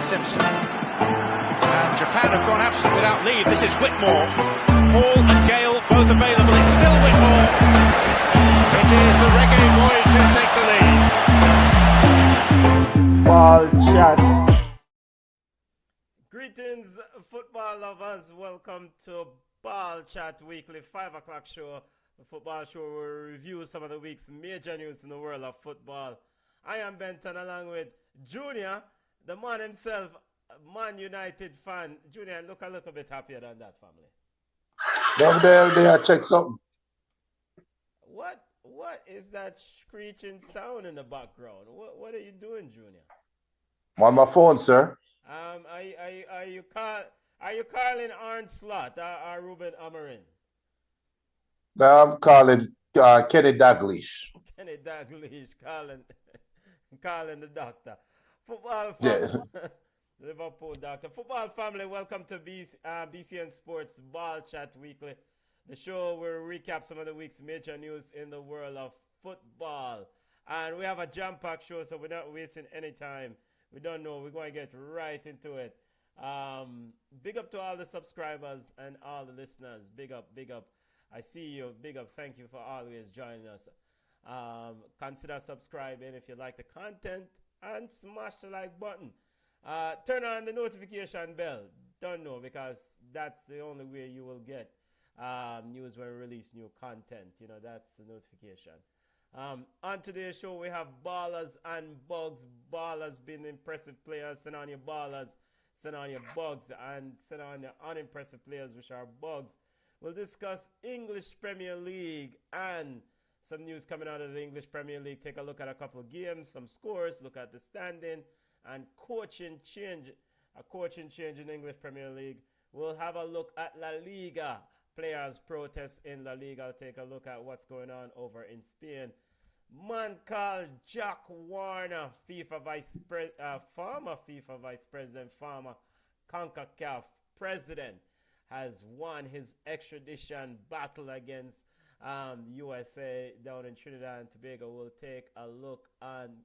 Simpson. And Japan have gone absent without leave. This is Whitmore. Hall and Gale both available. It's still Whitmore. It is the Reggae Boys who take the lead. Ball chat. Greetings, football lovers. Welcome to Ball Chat Weekly 5 o'clock show. The football show will review some of the week's major news in the world of football. I am Benton along with Junior, the man himself, Man United fan. Junior, look a little bit happier than that, family. Down there, check something. What is that screeching sound in the background? What are you doing, Junior? I'm on my phone, sir. Are you calling Arne Slot or Ruben Amorim? I'm calling Kenny Dalglish. Kenny Dalglish calling the doctor. Football family, yeah. Liverpool doctor. Football family, welcome to BCN Sports Ball Chat Weekly. The show will recap some of the week's major news in the world of football. And we have a jam-packed show, so we're not wasting any time. We don't know. We're going to get right into it. Big up to all the subscribers and all the listeners. Big up. I see you. Big up. Thank you for always joining us. Consider subscribing if you like the content and smash the like button. Turn on the notification bell. Don't know, because that's the only way you will get news when we release new content. You know, that's the notification. On today's show, we have Ballas and Bugs. Ballas being impressive players. Send on your Ballas. Send on your Bugs. And send on your unimpressive players, which are Bugs. We'll discuss English Premier League and some news coming out of the English Premier League. Take a look at a couple of games, some scores, look at the standing, and coaching change. A coaching change in English Premier League. We'll have a look at La Liga. Players protest in La Liga. I'll take a look at what's going on over in Spain. Man called Jack Warner, former FIFA Vice President, former CONCACAF President, has won his extradition battle against USA down in Trinidad and Tobago. We'll take a look on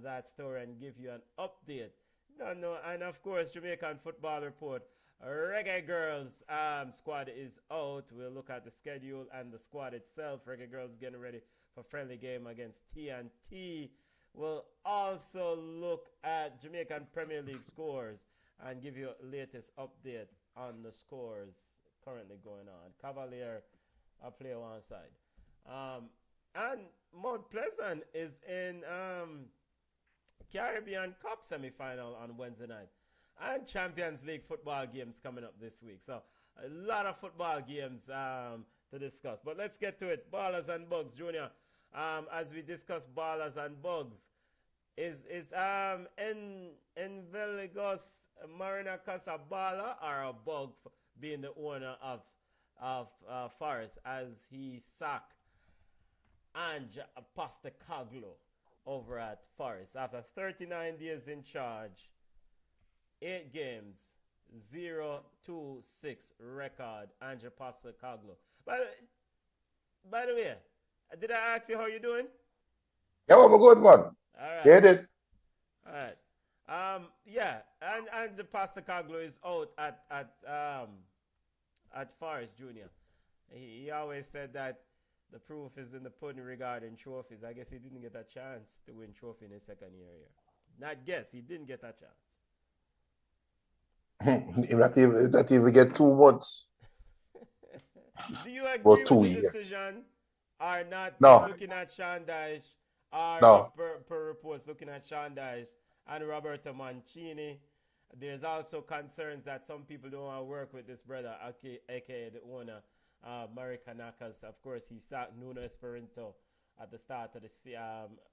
that story and give you an update. No, and of course, Jamaican Football Report. Reggae Girls squad is out. We'll look at the schedule and the squad itself. Reggae Girls getting ready for friendly game against TNT. We'll also look at Jamaican Premier League scores and give you a latest update on the scores currently going on. Cavalier play one side. And Mount Pleasant is in Caribbean Cup semi-final on Wednesday night. And Champions League football games coming up this week. So a lot of football games to discuss. But let's get to it. Ballas and Bugs, Junior. As we discuss Ballas and Bugs, is Enveligos Marina Casabala or a Bug being the owner of Forest as he sacked Ange Postecoglou over at Forest after 39 days in charge? 8 games, 0-2-6 record, Ange Postecoglou. By the way, did I ask you how you doing? Yeah, I'm a good one. All right. Get it? All right. Yeah, and Ange Postecoglou is out at Forest Junior. He always said that the proof is in the pudding regarding trophies. I guess he didn't get a chance to win trophy in his second year here. Not guess, he didn't get a chance. He not even get 2 months. Do you agree with the decision or not? No. Looking at Sean Dyche, or no. per reports looking at Sean Dyche and Roberto Mancini, there's also concerns that some people don't want to work with this brother, aka the owner, Mari Kanakas. Of course, he sacked Nuno Espirito at the start of the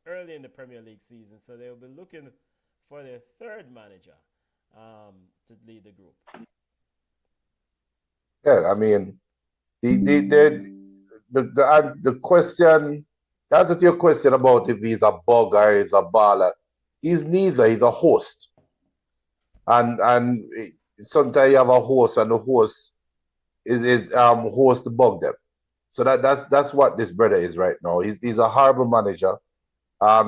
early in the Premier League season, so they will be looking for their third manager to lead the group. Yeah, I mean, the question, the answer to your question about if he's a bug or he's a baller, he's neither. He's a host, and sometimes you have a host, and the host is host to bug them. So that's what this brother is right now. He's a horrible manager.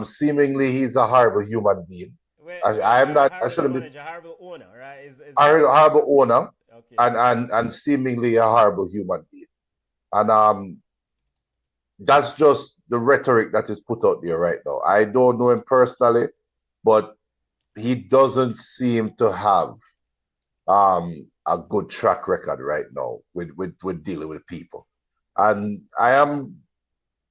Seemingly he's a horrible human being. I am not. I shouldn't be. Manager, horrible owner, right? Is Horrible owner, okay? and seemingly a horrible human being. And that's just the rhetoric that is put out there right now. I don't know him personally, but he doesn't seem to have a good track record right now with dealing with people. And I am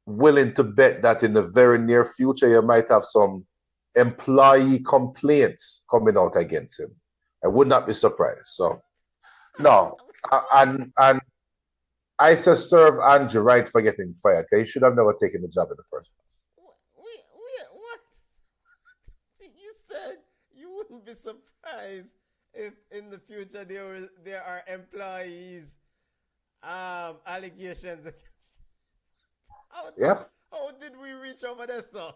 willing to bet that in the very near future, you might have some employee complaints coming out against him. I would not be surprised. So, no. And I say serve Andrew right for getting fired, because he should have never taken the job in the first place. What? You said you wouldn't be surprised if in the future there are employees allegations against. How did we reach over there, sir?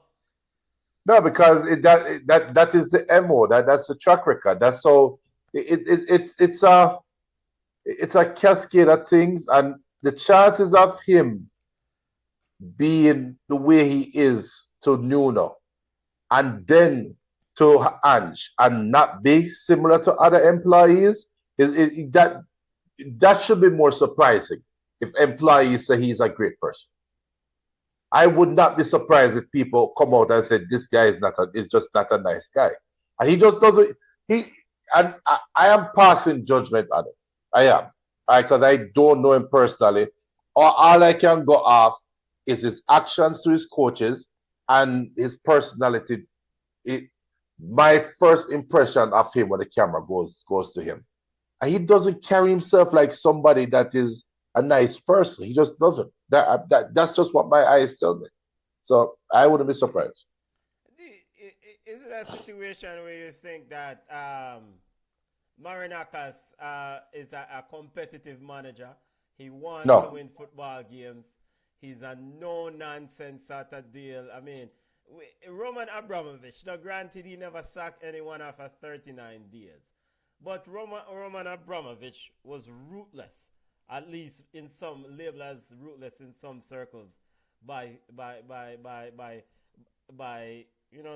No, because that is the MO. That's the track record. That's so it's a cascade of things, and the chances of him being the way he is to Nuno and then to Ange and not be similar to other employees that should be more surprising if employees say he's a great person. I would not be surprised if people come out and say this guy is just not a nice guy. And he just doesn't and I am passing judgment on him. I am. Because I don't know him personally. All I can go off is his actions to his coaches and his personality. My first impression of him when the camera goes to him. And he doesn't carry himself like somebody that is a nice person. He just doesn't. That's just what my eyes tell me. So I wouldn't be surprised. Is it a situation where you think that Marinakis is a competitive manager? He wants to win football games. He's a no-nonsense sort of deal. I mean, Roman Abramovich, now granted he never sacked anyone after 39 days. But Roman Abramovich was ruthless, at least in some, labeled as ruthless in some circles by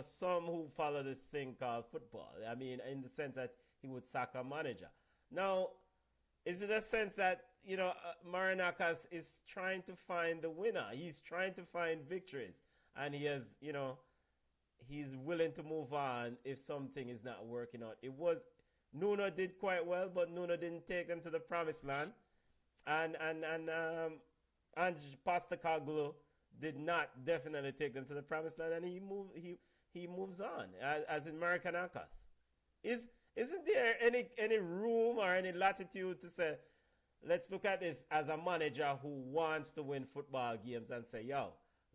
some who follow this thing called football. I mean, in the sense that he would sack a manager. Now, is it a sense that, Marinakis is trying to find the winner? He's trying to find victories. And he has, he's willing to move on if something is not working out. Nuno did quite well, but Nuno didn't take them to the promised land. And Ange Postecoglou did not definitely take them to the promised land, and he moves on, as in Marinakis. Isn't there any room or any latitude to say, let's look at this as a manager who wants to win football games and say,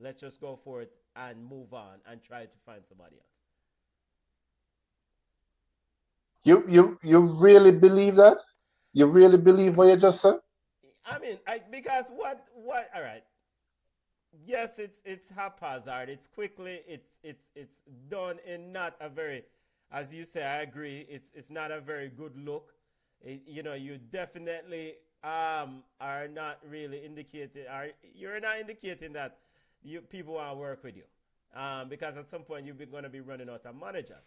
let's just go for it and move on and try to find somebody else? You really believe that? You really believe what you just said? I mean, because what? All right. Yes, it's haphazard. It's quickly. It's done in not a very, as you say. I agree. It's not a very good look. You definitely are not really indicating. You're not indicating that people want to work with you, because at some point you're going to be running out of managers.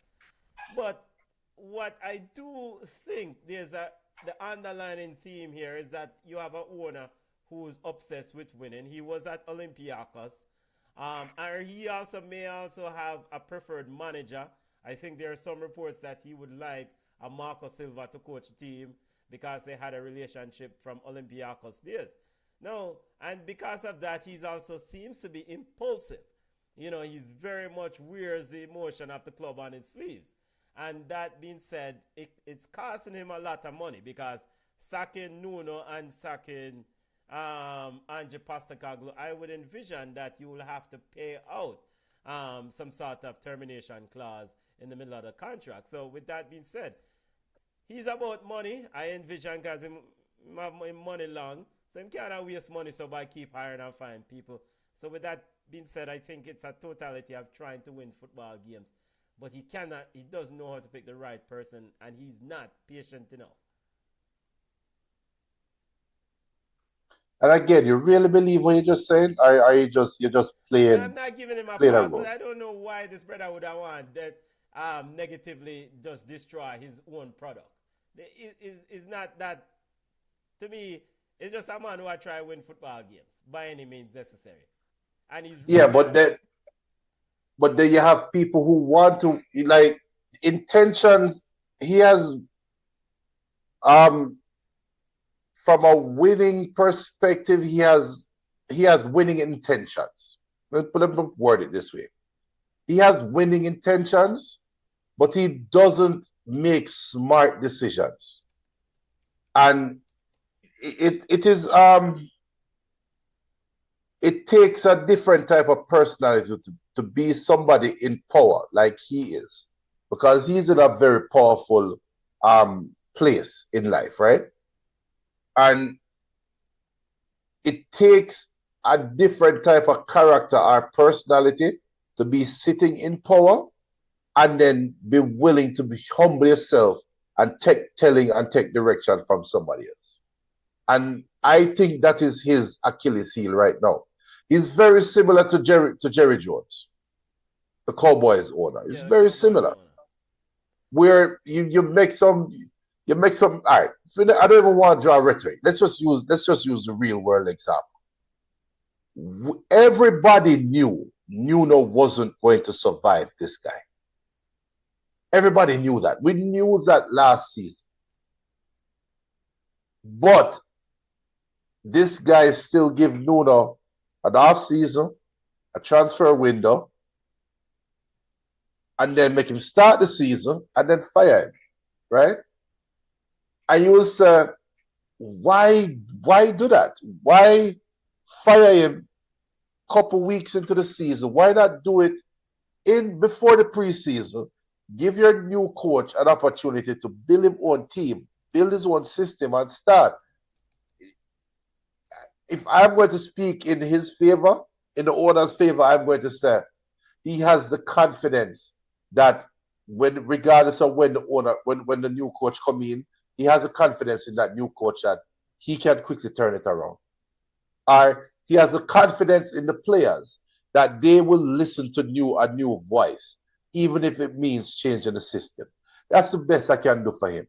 But what I do think the underlying theme here is that you have an owner who's obsessed with winning. He was at Olympiacos. And he may also have a preferred manager. I think there are some reports that he would like a Marco Silva to coach the team because they had a relationship from Olympiacos days. No, and because of that, he also seems to be impulsive. He's very much wears the emotion of the club on his sleeves. And that being said, it's costing him a lot of money, because sacking Nuno and sacking Ange Postecoglou, I would envision that you will have to pay out some sort of termination clause in the middle of the contract. So with that being said, he's about money. I envision, because him have money long, so he can't waste money, so by keep hiring and find people. So with that being said, I think it's a totality of trying to win football games. But he doesn't know how to pick the right person, and he's not patient enough. And again, you really believe what you're just saying? Or are you're just playing? I'm not giving him a pass, but I don't know why this brother would have wanted that. negatively just destroy his own product. It's not that, to me, it's just a man who I try to win football games by any means necessary. And he's but then you have people who want to, like, intentions. He has from a winning perspective, he has winning intentions. Let me word it this way. He has winning intentions, but he doesn't make smart decisions. And it takes a different type of personality to be somebody in power like he is, because he's in a very powerful place in life, right? And it takes a different type of character or personality to be sitting in power and then be willing to be humble yourself and take direction from somebody else. And I think that is his Achilles heel right now. He's very similar to Jerry Jones, the Cowboys owner. It's very similar. Where you make some all right. I don't even want to draw rhetoric. Let's just use the real world example. Everybody knew Nuno wasn't going to survive this guy. Everybody knew that. We knew that last season. But this guy still give Nuno an off season, a transfer window, and then make him start the season and then fire him, right? And you will say, why do that? Why fire him a couple weeks into the season? Why not do it before the preseason? Give your new coach an opportunity to build his own team, build his own system, and start. If I'm going to speak in his favor, in the owner's favor, I'm going to say he has the confidence that regardless of when the new coach come in, he has a confidence in that new coach that he can quickly turn it around. Or he has a confidence in the players that they will listen to a new voice, even if it means changing the system. That's the best I can do for him.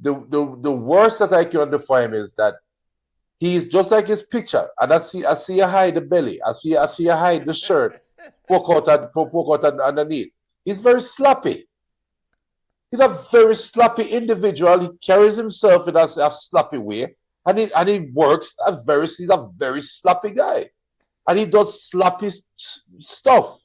The worst that I can do for him is that he's just like his picture, and I see you hide the belly, I see you hide the shirt, poke out underneath. He's very sloppy. He's a very sloppy individual. He carries himself in a sloppy way, and he works he's a very sloppy guy, and he does sloppy stuff.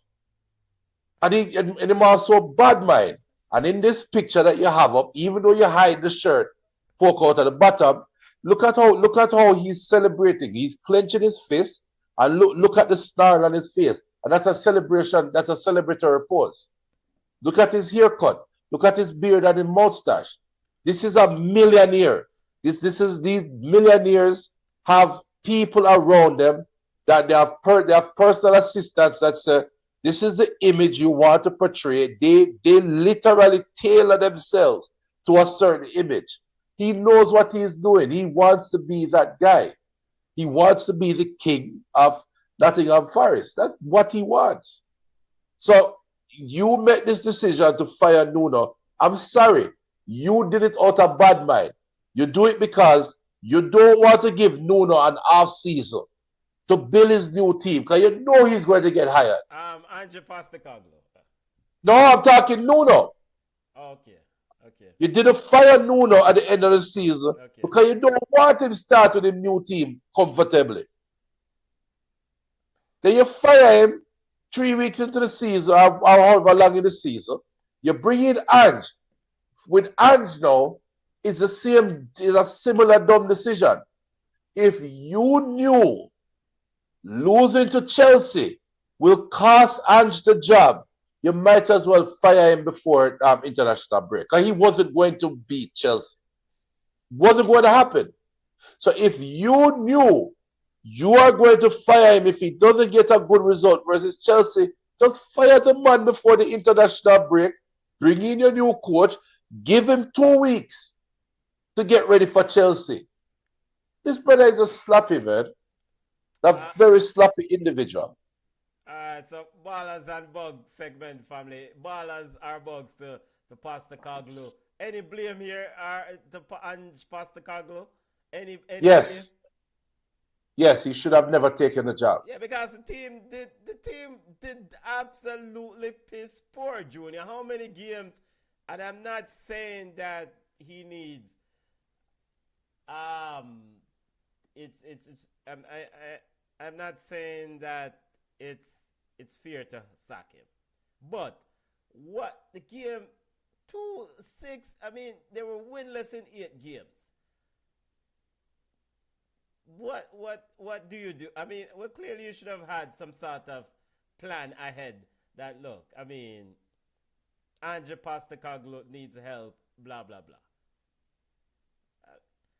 And he's also bad mind. And in this picture that you have up, even though you hide the shirt, poke out at the bottom, look at how he's celebrating. He's clenching his fist, and look at the snarl on his face. And that's a celebration, that's a celebratory pose. Look at his haircut. Look at his beard and his mustache. This is a millionaire. These millionaires have people around them that they have personal assistants that say, this is the image you want to portray. They literally tailor themselves to a certain image. He knows what he's doing. He wants to be that guy. He wants to be the king of Nottingham Forest. That's what he wants. So you make this decision to fire Nuno. I'm sorry. You did it out of bad mind. You do it because you don't want to give Nuno an off season to build his new team, because you know he's going to get hired. Ange Postecoglou. No, I'm talking Nuno. Okay. You didn't fire Nuno at the end of the season because you don't want him start with a new team comfortably. Then you fire him 3 weeks into the season, or however long in the season. You bring in Ange. With Ange now, it's a similar dumb decision. If you knew losing to Chelsea will cost Ange the job, you might as well fire him before international break, because he wasn't going to beat Chelsea. Wasn't going to happen. So if you knew you are going to fire him if he doesn't get a good result versus Chelsea, just fire the man before the international break, bring in your new coach, give him 2 weeks to get ready for Chelsea. This brother is a sloppy, man. A very sloppy individual. Alright, so Ballas and Bug segment, family. Ballas are bugs to Postecoglou. Any blame here to Ange Postecoglou? Any Yes. blame? Yes, he should have never taken the job. Yeah, because the team did absolutely piss poor, Junior. How many games? And I'm not saying that he needs I'm not saying that it's fair to sack him. But what the game 2-6, I mean, they were winless in 8 games. What do you do? I mean, well, clearly you should have had some sort of plan ahead that, look, I mean, Ange Postecoglou needs help, blah, blah, blah.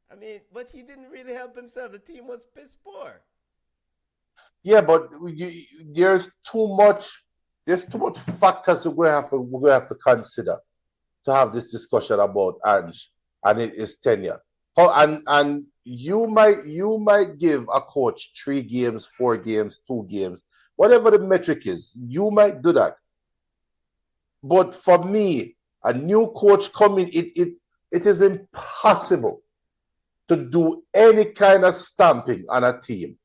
I mean, but he didn't really help himself. The team was piss poor. Yeah, but there's too much factors we're going to have to consider to have this discussion about Ange and his tenure. And you might give a coach 3 games, 4 games, 2 games, whatever the metric is. You might do that. But for me, a new coach coming, it is impossible to do any kind of stamping on a team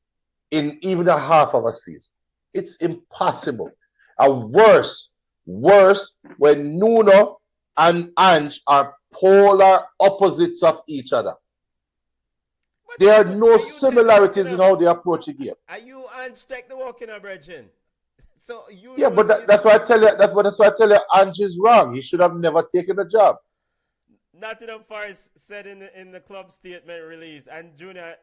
in even a half of a season. It's impossible. And worse when Nuno and Ange are polar opposites of each other. But there are no similarities in how they approach the game. Are you Ange take the walk in a bridging? So you yeah, but that's why I tell you. That's why I tell you. Ange is wrong. He should have never taken the job. Nottingham Forest said in the club statement release, and Junior,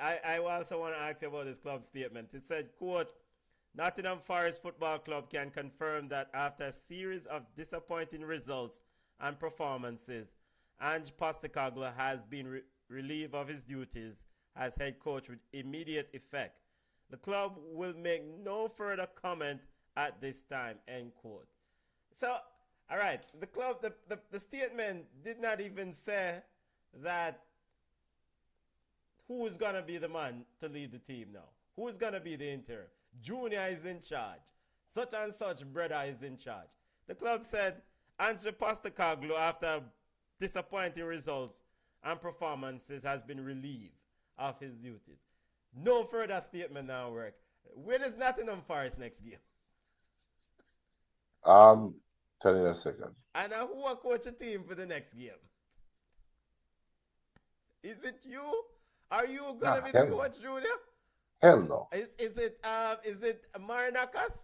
I also want to ask you about this club statement. It said, quote, Nottingham Forest Football Club can confirm that after a series of disappointing results and performances, Ange Postecoglou has been relieved of his duties as head coach with immediate effect. The club will make no further comment at this time, end quote. So, all right, the club, the statement did not even say that who is going to be the man to lead the team now. Who is going to be the interim? Junior is in charge. Such and such brother is in charge. The club said Ange Postecoglou, after disappointing results and performances, has been relieved of his duties. No further statement now work. When is Nottingham Forest next game? Tell you in a second. And who will coach a team for the next game? Is it you? Are you gonna be the coach, Junior? Hell no. Is it Marinakas?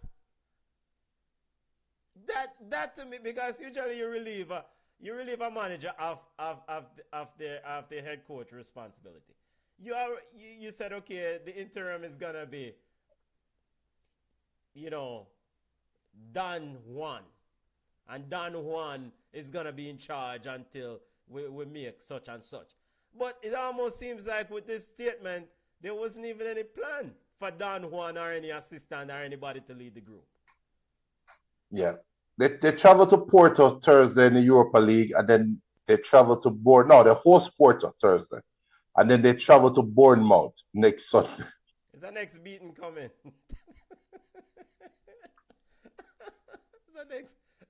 That to me, because usually you relieve a manager of their head coach responsibility. You said, okay, the interim is gonna be, Don Juan, and Don Juan is gonna be in charge until we make such and such. But it almost seems like with this statement, there wasn't even any plan for Don Juan or any assistant or anybody to lead the group. Yeah. They travel to Porto Thursday in the Europa League, and then they travel to they host Porto Thursday. And then they travel to Bournemouth next Sunday. Is the next beating coming?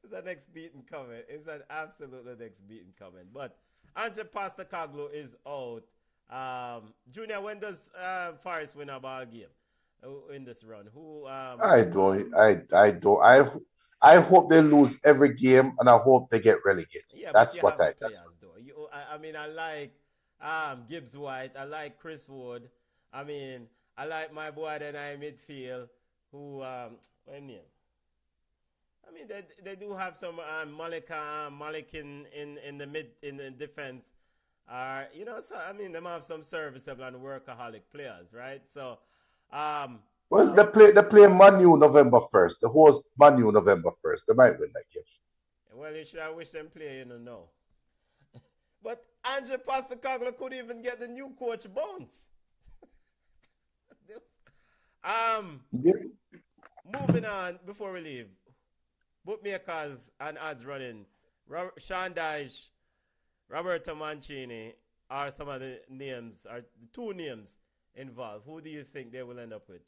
Is the next beating coming? Is that absolutely next beating coming? But Ange Postecoglou is out. Junior, when does Forest win a ball game in this run? I don't. I hope they lose every game, and I hope they get relegated. Yeah, that's what I. That's I mean, I like Gibbs White. I like Chris Wood. I mean, I like my boy that I midfield. Who what name? I mean, they do have some Malik in the defense. So I mean, they have some serviceable and workaholic players, right? So, well, they play Manu November 1st. The host Manu November 1st. They might win that game. Well, you should have wish them play, no. But Ange Postecoglou could even get the new coach bounce. Moving on before we leave. Bookmakers and odds running. Sean Dyche, Roberto Mancini are some of the names, are the 2 names involved. Who do you think they will end up with?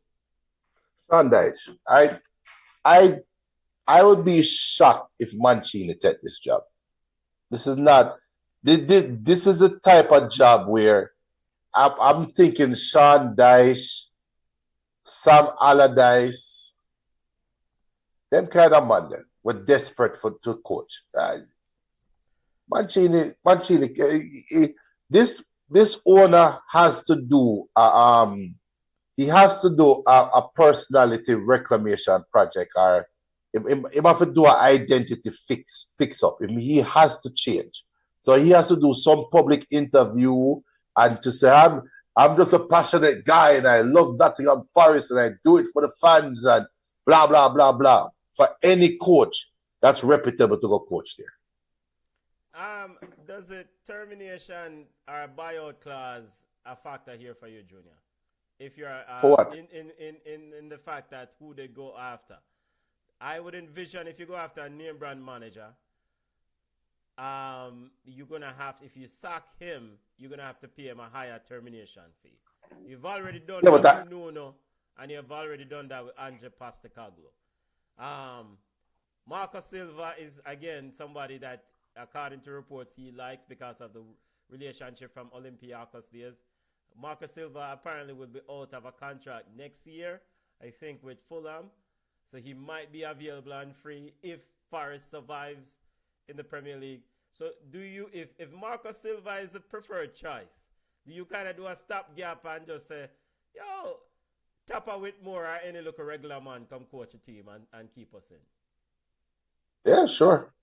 Sean Dyche. I would be shocked if Mancini take this job. This is not. This is the type of job where I'm thinking Sean Dyche, Sam Allardyce, them kind of man then were desperate to coach. Mancini, this owner has to do he has to do a personality reclamation project, or he have to do an identity fix up. He has to change. So he has to do some public interview and to say, I'm just a passionate guy and I love Nottingham Forest and I do it for the fans and blah, blah, blah, blah. For any coach that's reputable to go coach there. Does a termination or a buyout clause a factor here for you, Junior? If you're for what? In the fact that who they go after, I would envision if you go after a name brand manager, you're gonna have, if you sack him, you're gonna have to pay him a higher termination fee. You've already done that with Nuno, and you've already done that with Ange Postecoglou. Marco Silva is again somebody that, according to reports, he likes because of the relationship from Olympiacos days. Marco Silva apparently will be out of a contract next year, I think, with Fulham. So he might be available and free if Forest survives in the Premier League. So do you, if Marco Silva is the preferred choice, do you kind of do a stopgap and just say, yo, Tapper Whitmore or any local regular man come coach a team and keep us in? Yeah, sure.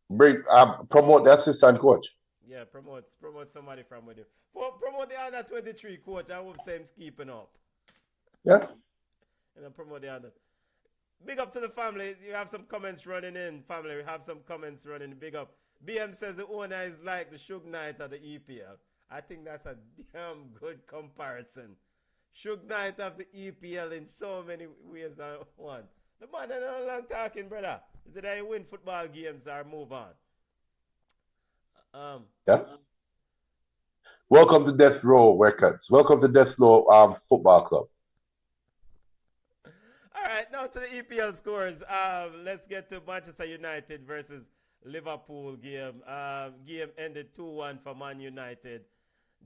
Promote the assistant coach. Yeah, promote somebody from with him. Promote the other 23 coach. I would say him keeping up. Yeah. And then promote the other. Big up to the family. You have some comments running in. Family, we have some comments running. Big up. BM says the owner is like the Suge Knight of the EPL. I think that's a damn good comparison. Suge Knight of the EPL in so many ways. One. The man is no long talking, brother. Is it that you win football games or move on? Yeah. Welcome to Death Row Records. Welcome to Death Row Football Club. All right, now to the EPL scores. Let's get to Manchester United versus Liverpool game. Game ended 2-1 for Man United.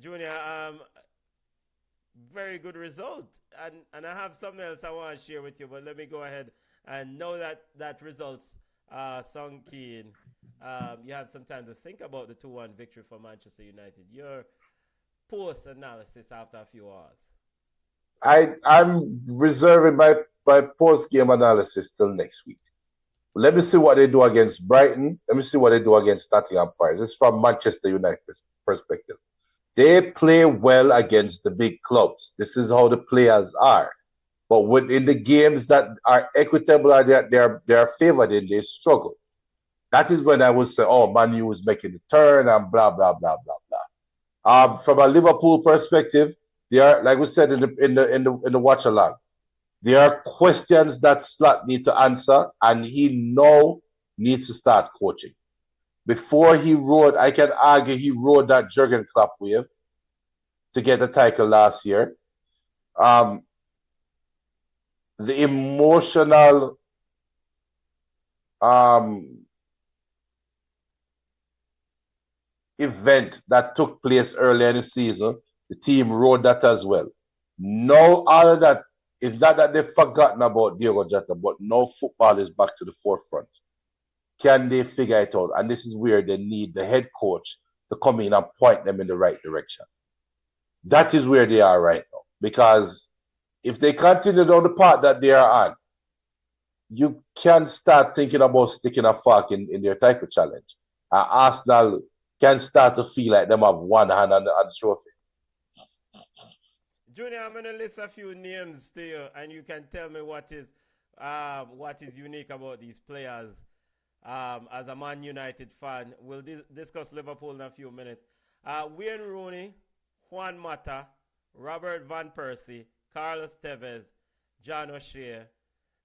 Junior, very good result. And I have something else I want to share with you, but let me go ahead and know that results sunk in. You have some time to think about the 2-1 victory for Manchester United. Your post-analysis after a few hours. I'm reserving my post-game analysis till next week. Let me see what they do against Brighton. Let me see what they do against Nottingham Forest. This is from Manchester United perspective. They play well against the big clubs. This is how the players are. But within the games that are equitable or they're favored in, they struggle. That is when I would say, oh, Man U is making the turn and blah, blah, blah, blah, blah. From a Liverpool perspective, they are, like we said in the watch along, there are questions that Slot need to answer, and he now needs to start coaching. Before he rode, I can argue he rode that Jurgen Klopp wave to get the title last year. The emotional event that took place earlier in the season, the team rode that as well. Now, all of that, it's not that they've forgotten about Diogo Jota, but now football is back to the forefront. Can they figure it out? And this is where they need the head coach to come in and point them in the right direction. That is where they are right now. Because if they continue down the path that they are on, you can start thinking about sticking a fork in their title challenge. Arsenal can start to feel like them have one hand on the trophy. Junior, I'm going to list a few names to you, and you can tell me what is unique about these players. As a Man United fan, we'll discuss Liverpool in a few minutes. Wayne Rooney, Juan Mata, Robert Van Persie, Carlos Tevez, John O'Shea,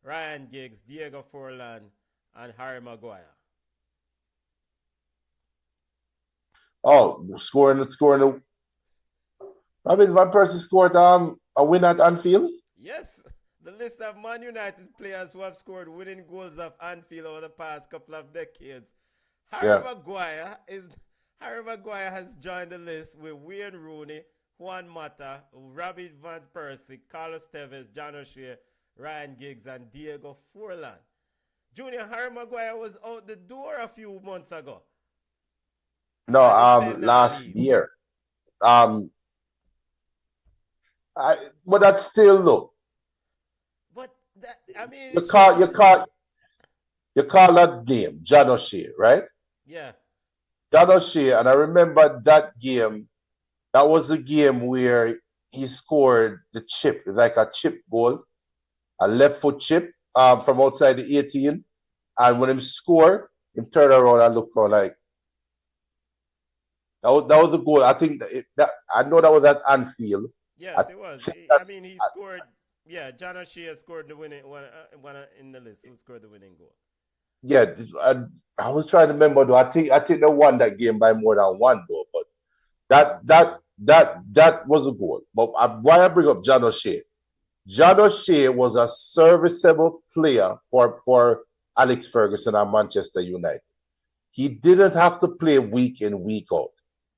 Ryan Giggs, Diego Forlan, and Harry Maguire. Oh, scoring. I mean, Van Persie scored a win at Anfield. Yes, The list of Man United players who have scored winning goals of Anfield over the past couple of decades. Harry Maguire has joined the list with Wayne Rooney, Juan Mata, Robin van Persie, Carlos Tevez, John O'Shea, Ryan Giggs, and Diego Forlan. Junior, Harry Maguire was out the door a few months ago. No, last year. But that's still look. But that, I mean, you call that name John O'Shea, right? Yeah. John O'Shea, and I remember that game. That was the game where he scored the chip, like a chip goal, a left foot chip from outside the 18. And when him score, him turn around and look for like that was the goal. I think I know that was at Anfield. Yes, it was. He scored. Yeah, John O'Shea scored the winning one in the list. Who scored the winning goal? Yeah, I was trying to remember though. I think they won that game by more than one goal, but that was a goal. But why I bring up John O'Shea? John O'Shea was a serviceable player for Alex Ferguson and Manchester United. He didn't have to play week in, week out.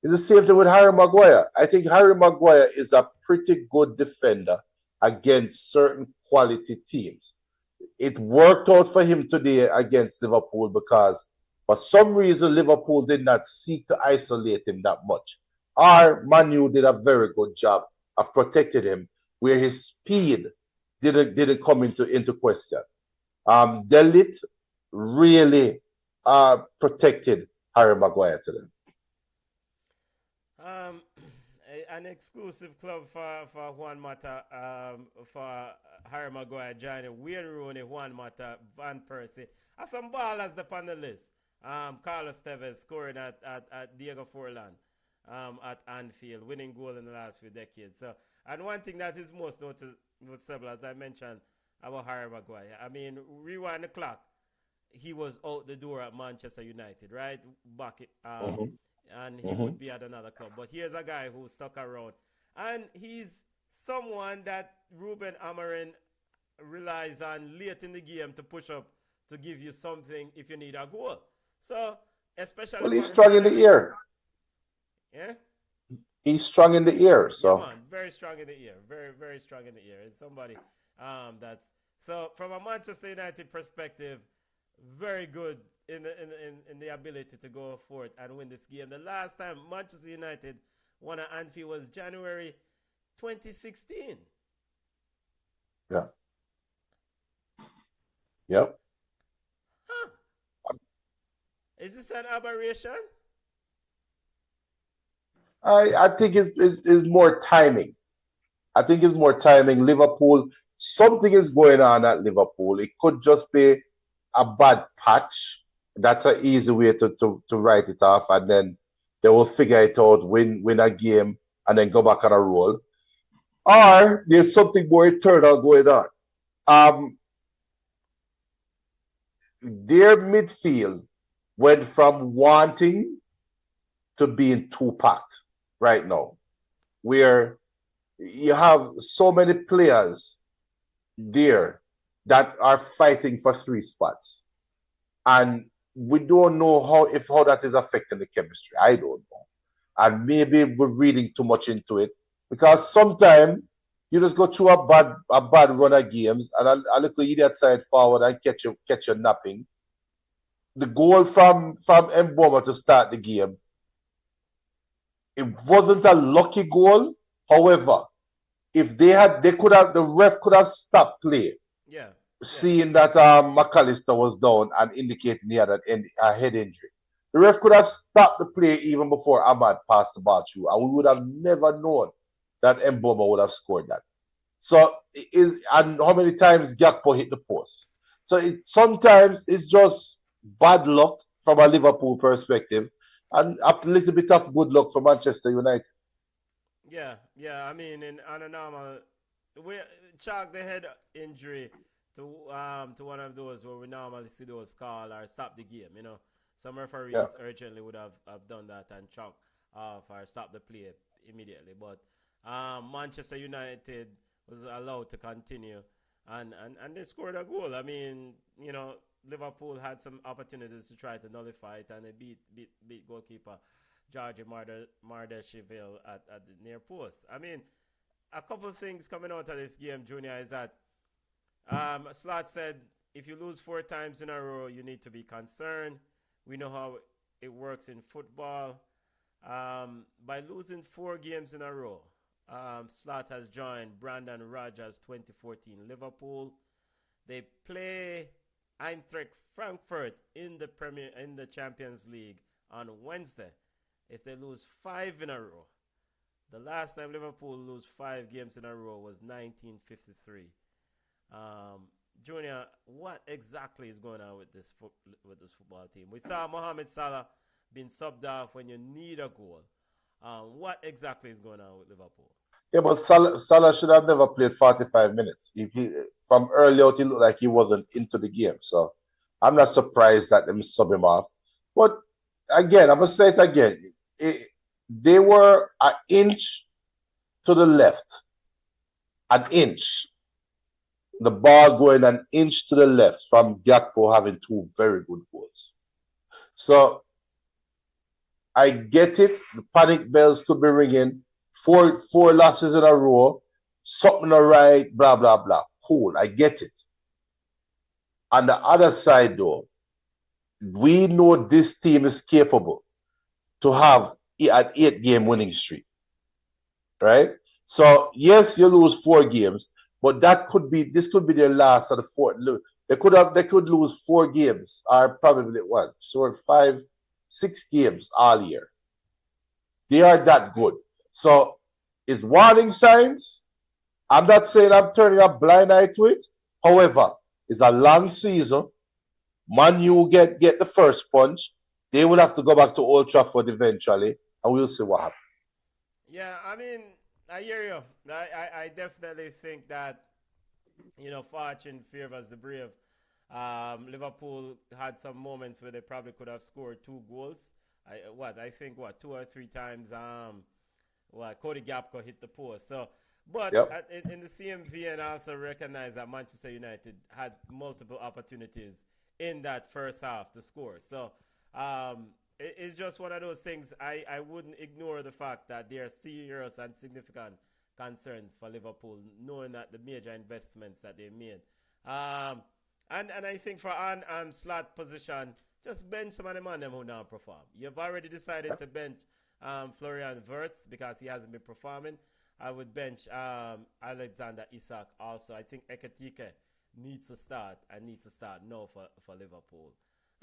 It's the same thing with Harry Maguire. I think Harry Maguire is a pretty good defender against certain quality teams. It worked out for him today against Liverpool because for some reason Liverpool did not seek to isolate him that much. Or Man U did a very good job of protecting him where his speed didn't come into question. Delit really protected Harry Maguire today. An exclusive club for Juan Mata, for Harry Maguire joining Wayne Rooney, Juan Mata, Van Persie. Some ballers up on the list. Carlos Tevez scoring at Diego Forlan at Anfield, winning goal in the last few decades. So, and one thing that is most noticeable, as I mentioned, about Harry Maguire. I mean, rewind the clock. He was out the door at Manchester United, right? And he would be at another club. But here's a guy who stuck around. And he's someone that Ruben Amorim relies on late in the game to push up to give you something if you need a goal. So, especially... Well, he's strong in the ear. Yeah? He's strong in the ear, so... Yeah, man, very strong in the ear. Very, very strong in the ear. It's somebody that's... So, from a Manchester United perspective, very good in the ability to go forth and win this game. The last time Manchester United won at Anfield was January 2016. Yeah. Yep. Huh. Is this an aberration? I think it's more timing. I think it's more timing. Liverpool, something is going on at Liverpool. It could just be a bad patch. That's an easy way to write it off, and then they will figure it out, win a game, and then go back on a roll. Or there's something more internal going on. Their midfield went from wanting to being too packed right now, where you have so many players there that are fighting for 3 spots. And we don't know how that is affecting the chemistry. I don't know. And maybe we're reading too much into it, because sometimes you just go through a bad run of games and a little idiot side forward and catch you napping. The goal from Mboma to start the game, it wasn't a lucky goal. However, if the ref could have stopped play. Yeah. Seeing that McAllister was down and indicating he had a head injury. The ref could have stopped the play even before Ahmad passed the ball through, and we would have never known that Mboma would have scored that. So, and how many times Gakpo hit the post. So, sometimes it's just bad luck from a Liverpool perspective and a little bit of good luck for Manchester United. Yeah. I mean, on a normal, we chalk the head injury to one of those where we normally see those call or stop the game. You know, some referees urgently would have done that and chalk off or stop the play immediately. But Manchester United was allowed to continue and they scored a goal. I mean, you know, Liverpool had some opportunities to try to nullify it, and they beat goalkeeper Georgie Mardashvili at the near post. I mean, a couple of things coming out of this game, Junior, is that Slot said if you lose 4 times in a row, you need to be concerned. We know how it works in football. By losing 4 games in a row, Slot has joined Brandon Rodgers' 2014 Liverpool. They play Eintracht Frankfurt in the Champions League on Wednesday. If they lose 5 in a row, the last time Liverpool lose 5 games in a row was 1953. Junior, what exactly is going on with this football team? We saw Mohamed Salah being subbed off when you need a goal. What exactly is going on with Liverpool? Yeah, but Salah should have never played 45 minutes. From early out, he looked like he wasn't into the game. So I'm not surprised that they sub him off. But again, I'm going to say it again. They were an inch to the left. An inch. The ball going an inch to the left from Gakpo having 2 very good goals. So I get it. The panic bells could be ringing. Four losses in a row. Something all right, blah, blah, blah. Cool, I get it. On the other side, though, we know this team is capable to have an 8-game winning streak. Right? So, yes, you lose 4 games, but this could be their last of the 4. They could lose 4 games, or probably 5, 6 games all year. They are that good. So, it's warning signs. I'm not saying I'm turning a blind eye to it. However, it's a long season. Man U get the first punch. They will have to go back to Old Trafford eventually, and we'll see what happens. Yeah, I mean, I hear you. I definitely think that, you know, fortune favors the brave. Liverpool had some moments where they probably could have scored 2 goals. I think 2 or 3 times Cody Gakpo hit the post. So, but yep. In the same vein, I also recognize that Manchester United had multiple opportunities in that first half to score. So it's just one of those things. I wouldn't ignore the fact that there are serious and significant concerns for Liverpool, knowing that the major investments that they made. And I think for slot position, just bench some of the man them who now perform. You've already decided to bench Florian Wirtz because he hasn't been performing. I would bench Alexander Isak also. I think Ekitike needs to start now for Liverpool.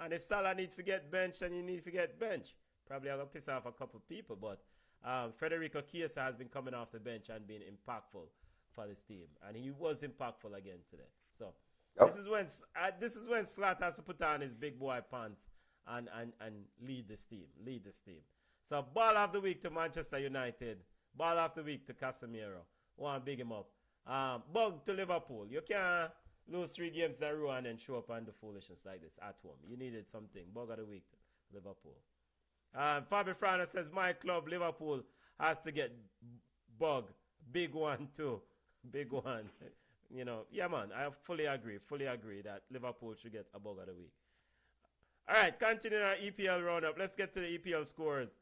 And if Salah needs to get benched, then you need to get benched. Probably I'm going to piss off a couple of people, but Federico Chiesa has been coming off the bench and being impactful for this team. And he was impactful again today. So this is when Slot has to put on his big boy pants and lead this team. So ball of the week to Manchester United. Ball of the week to Casemiro. Want to big him up. Bug to Liverpool. You can't lose 3 games in a row and then show up and do foolishness like this at home. You needed something. Bug of the week to Liverpool. Fabi Frana says, my club, Liverpool, has to get bug. Big one, too. Big one. You know, yeah, man, I fully agree that Liverpool should get a bug of the week. All right, continuing our EPL roundup. Let's get to the EPL scores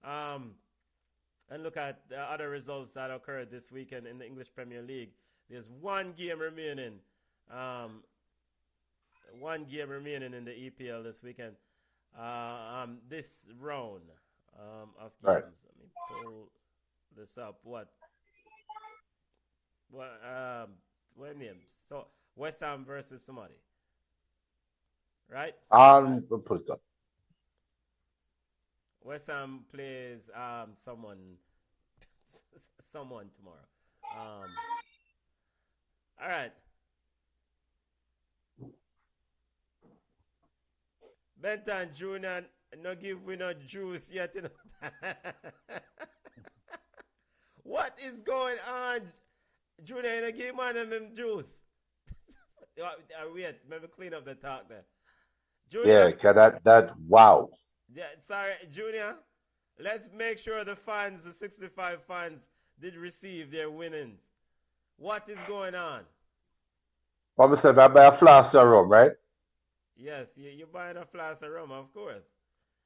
and look at the other results that occurred this weekend in the English Premier League. There's 1 game remaining. 1 game remaining in the EPL this weekend. This round of games. Right. Let me pull this up. What name? So West Ham versus somebody. Right? We'll put it up. West Ham plays someone tomorrow. All right. Benton Junior no give we no juice yet. You know? What is going on? Junior, you know, give man them juice. Wait, maybe clean up the talk there. Junior, yeah, wow. Yeah, sorry, Junior. Let's make sure the 65 fans, did receive their winnings. What is going on? What I said, I buy a flask of rum, right? Yes, you're buying a flask of rum, of course.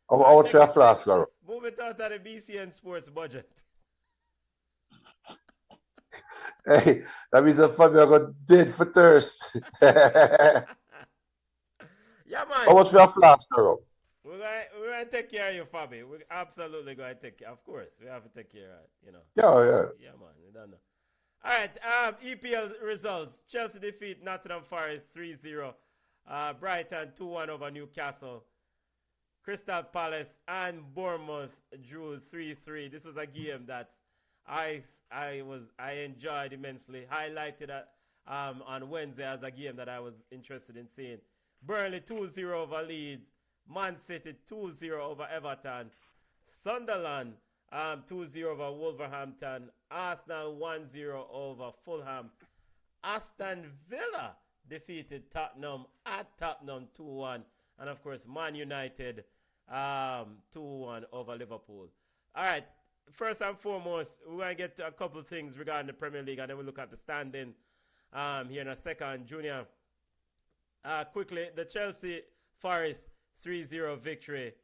How much for a flask of rum? Move it out of the BCN Sports budget. Hey, that means the family are going dead for thirst. Yeah, man. How much for a flask of rum? We're going to take care of you, Fabi. We're absolutely going to take care. Of course, we have to take care of it, you know. Yeah. Yeah, man. We don't know. All right, EPL results. Chelsea defeat Nottingham Forest 3-0. Brighton 2-1 over Newcastle. Crystal Palace and Bournemouth drew 3-3. This was a game that I enjoyed immensely. Highlighted on Wednesday as a game that I was interested in seeing. Burnley 2-0 over Leeds. Man City 2-0 over Everton. Sunderland 2-0 over Wolverhampton. Arsenal 1-0 over Fulham. Aston Villa defeated Tottenham at Tottenham 2-1. And of course, Man United 2-1 over Liverpool. All right, first and foremost, we're going to get to a couple of things regarding the Premier League, and then we'll look at the standing here in a second. Junior, quickly, the Chelsea Forest 3-0 victory.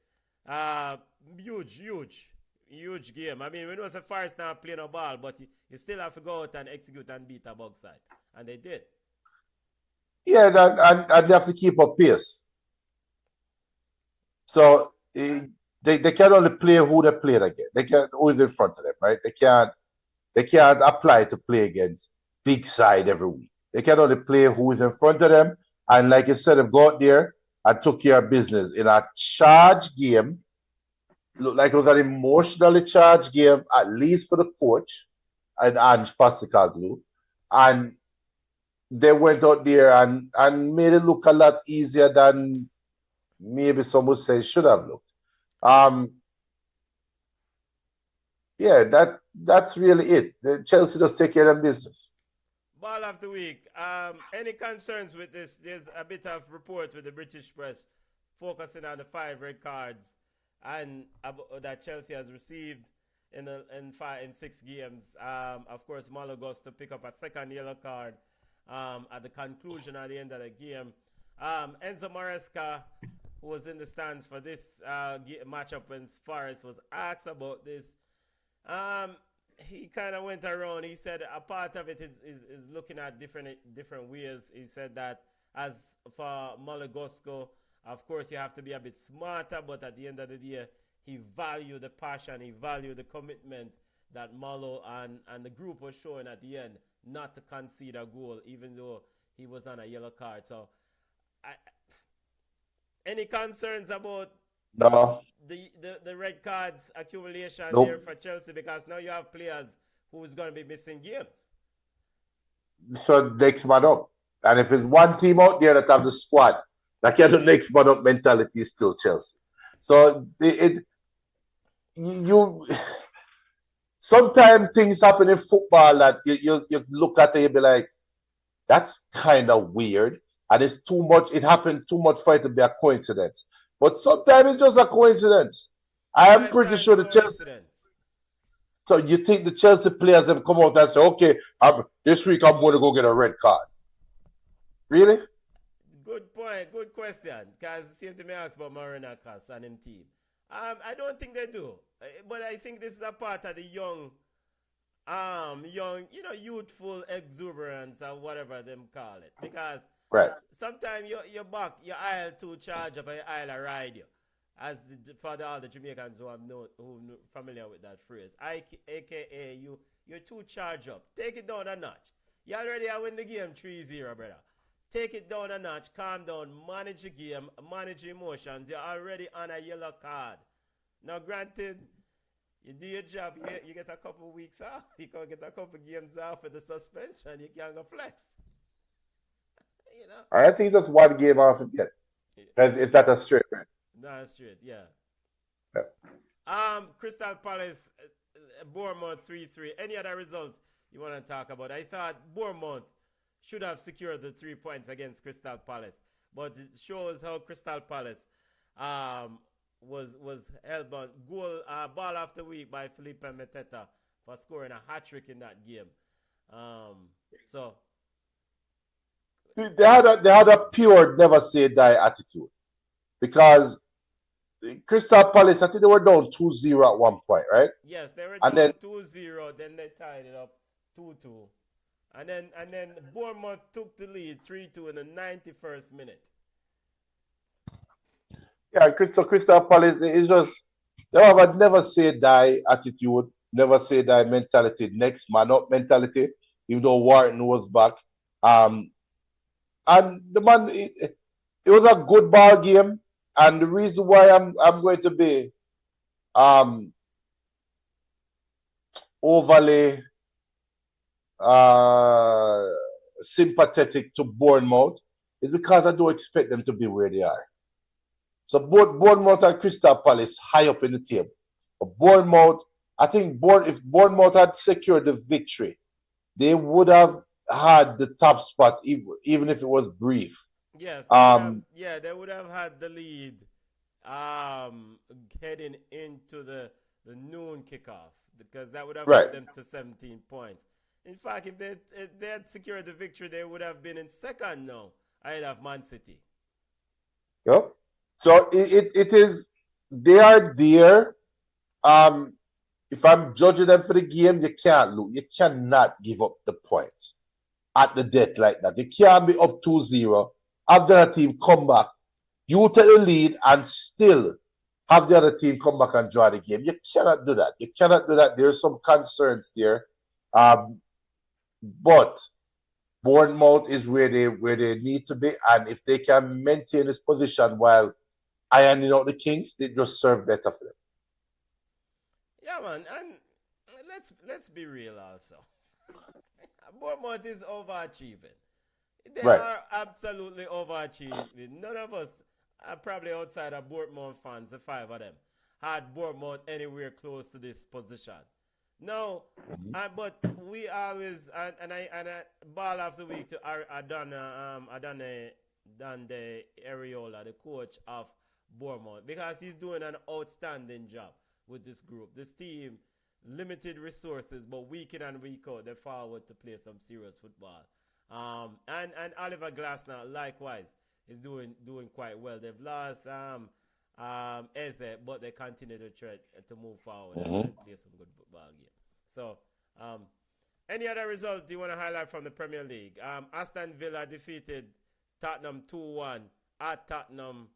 Huge game. I mean, when it was a Forest now playing a ball, but you still have to go out and execute and beat a bug side. And they did. Yeah, and they have to keep up pace. So they can only play who they played against. They can't who is in front of them, right? They can't apply to play against big side every week. They can only play who is in front of them. And like you said, they go out there and took care of business in a charged game. Looked like it was an emotionally charged game, at least for the coach and Ange Postecoglou. And they went out there and made it look a lot easier than maybe some would say it should have looked. Yeah, that's really it. Chelsea just take care of their business. Ball of the week. Any concerns with this? There's a bit of report with the British press focusing on the 5 red cards and that Chelsea has received in 6 games. Of course, Malo goes to pick up a second yellow card at the conclusion at the end of the game. Enzo Maresca, who was in the stands for this matchup when Forest was asked about this, he kind of went around. He said a part of it is looking at different ways. He said that as for Malagosco, of course, you have to be a bit smarter, but at the end of the day, he valued the passion, he valued the commitment that Malo and the group was showing at the end, not to concede a goal, even though he was on a yellow card. So, any concerns about the red cards accumulation there for Chelsea? Because now you have players who's going to be missing games. So next man up. And if it's one team out there that have the squad, that kind of next man up mentality is still Chelsea. So sometimes things happen in football that you look at it and be like, that's kind of weird. And it's too much, it happened too much for it to be a coincidence. But sometimes it's just a coincidence. I am pretty sure the Chelsea. So you think the Chelsea players have come out and say, okay, this week I'm going to go get a red card. Really? Good point. Good question. Because same thing me ask about Marinakis and him team. I don't think they do. But I think this is a part of the young, youthful exuberance or whatever them call it. Because sometimes your back, your aisle too charge up and your aisle ride you. As for all the Jamaicans who are familiar with that phrase. AKA you're too charged up. Take it down a notch. You already have win the game 3-0, brother. Take it down a notch, calm down, manage the game, manage emotions. You're already on a yellow card. Now, granted, you do your job, you get a couple of weeks off. You can get a couple of games off with the suspension. You can't go flex. You know? I think that's one game off again. It's not a straight, right? Not straight, yeah. Crystal Palace, Bournemouth 3-3. Any other results you want to talk about? I thought Bournemouth should have secured the 3 points against Crystal Palace, but it shows how Crystal Palace was held on. Ball of the week by Felipe Mateta for scoring a hat-trick in that game. So They had a pure never say die attitude because Crystal Palace, I think they were down 2-0 at one point, right? Yes, they were And down then 2-0, then they tied it up 2-2. And then Bournemouth took the lead 3-2 in the 91st minute. yeah, Crystal Palace is just they have a never say die attitude, never say die mentality, next man up mentality, even though Wharton was back. And the man it was a good ball game. And the reason why I'm going to be overly sympathetic to Bournemouth is because I don't expect them to be where they are. So both Bournemouth and Crystal Palace high up in the table. But Bournemouth, I think if Bournemouth had secured the victory, they would have had the top spot even if it was brief. Yes, they would have had the lead heading into the noon kickoff because that would have put them to 17 points. In fact, if they had secured the victory, they would have been in second now ahead of Man City. Yep. So it is they are there. If I'm judging them for the game, you can't lose. You cannot give up the points at the death like that. You can't be up 2-0, have the other team come back, you take the lead and still have the other team come back and draw the game. You cannot do that. You cannot do that. There's some concerns there. But Bournemouth is where they need to be, and if they can maintain this position while ironing out the kinks, they just serve better for them. Yeah, man, and let's be real also. Bournemouth is overachieving. They are absolutely overachieving. None of us, probably outside of Bournemouth fans, the five of them, had Bournemouth anywhere close to this position. No, but we always and I ball of the week to Adane Areola, the coach of Bournemouth, because he's doing an outstanding job with this group. This team, limited resources, but week in and week out, they're forward to play some serious football. And Oliver Glasner, likewise, is doing quite well. They've lost Eze, but they continue to try to move forward and play some good football game. So, any other result you want to highlight from the Premier League? Aston Villa defeated Tottenham 2-1 at Tottenham.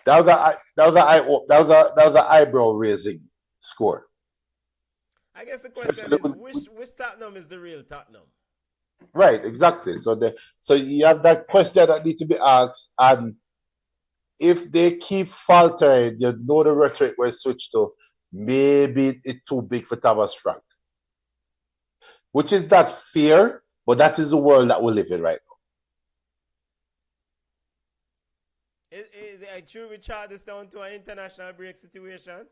That was an eyebrow raising score. I guess the question is which Tottenham is the real Tottenham? Right, exactly. So you have that question that needs to be asked, and if they keep faltering, you know the rhetoric will switch to maybe it's too big for Thomas Frank. Which is not fair, but that is the world that we live in right now. Should we chart this down to an international break situation?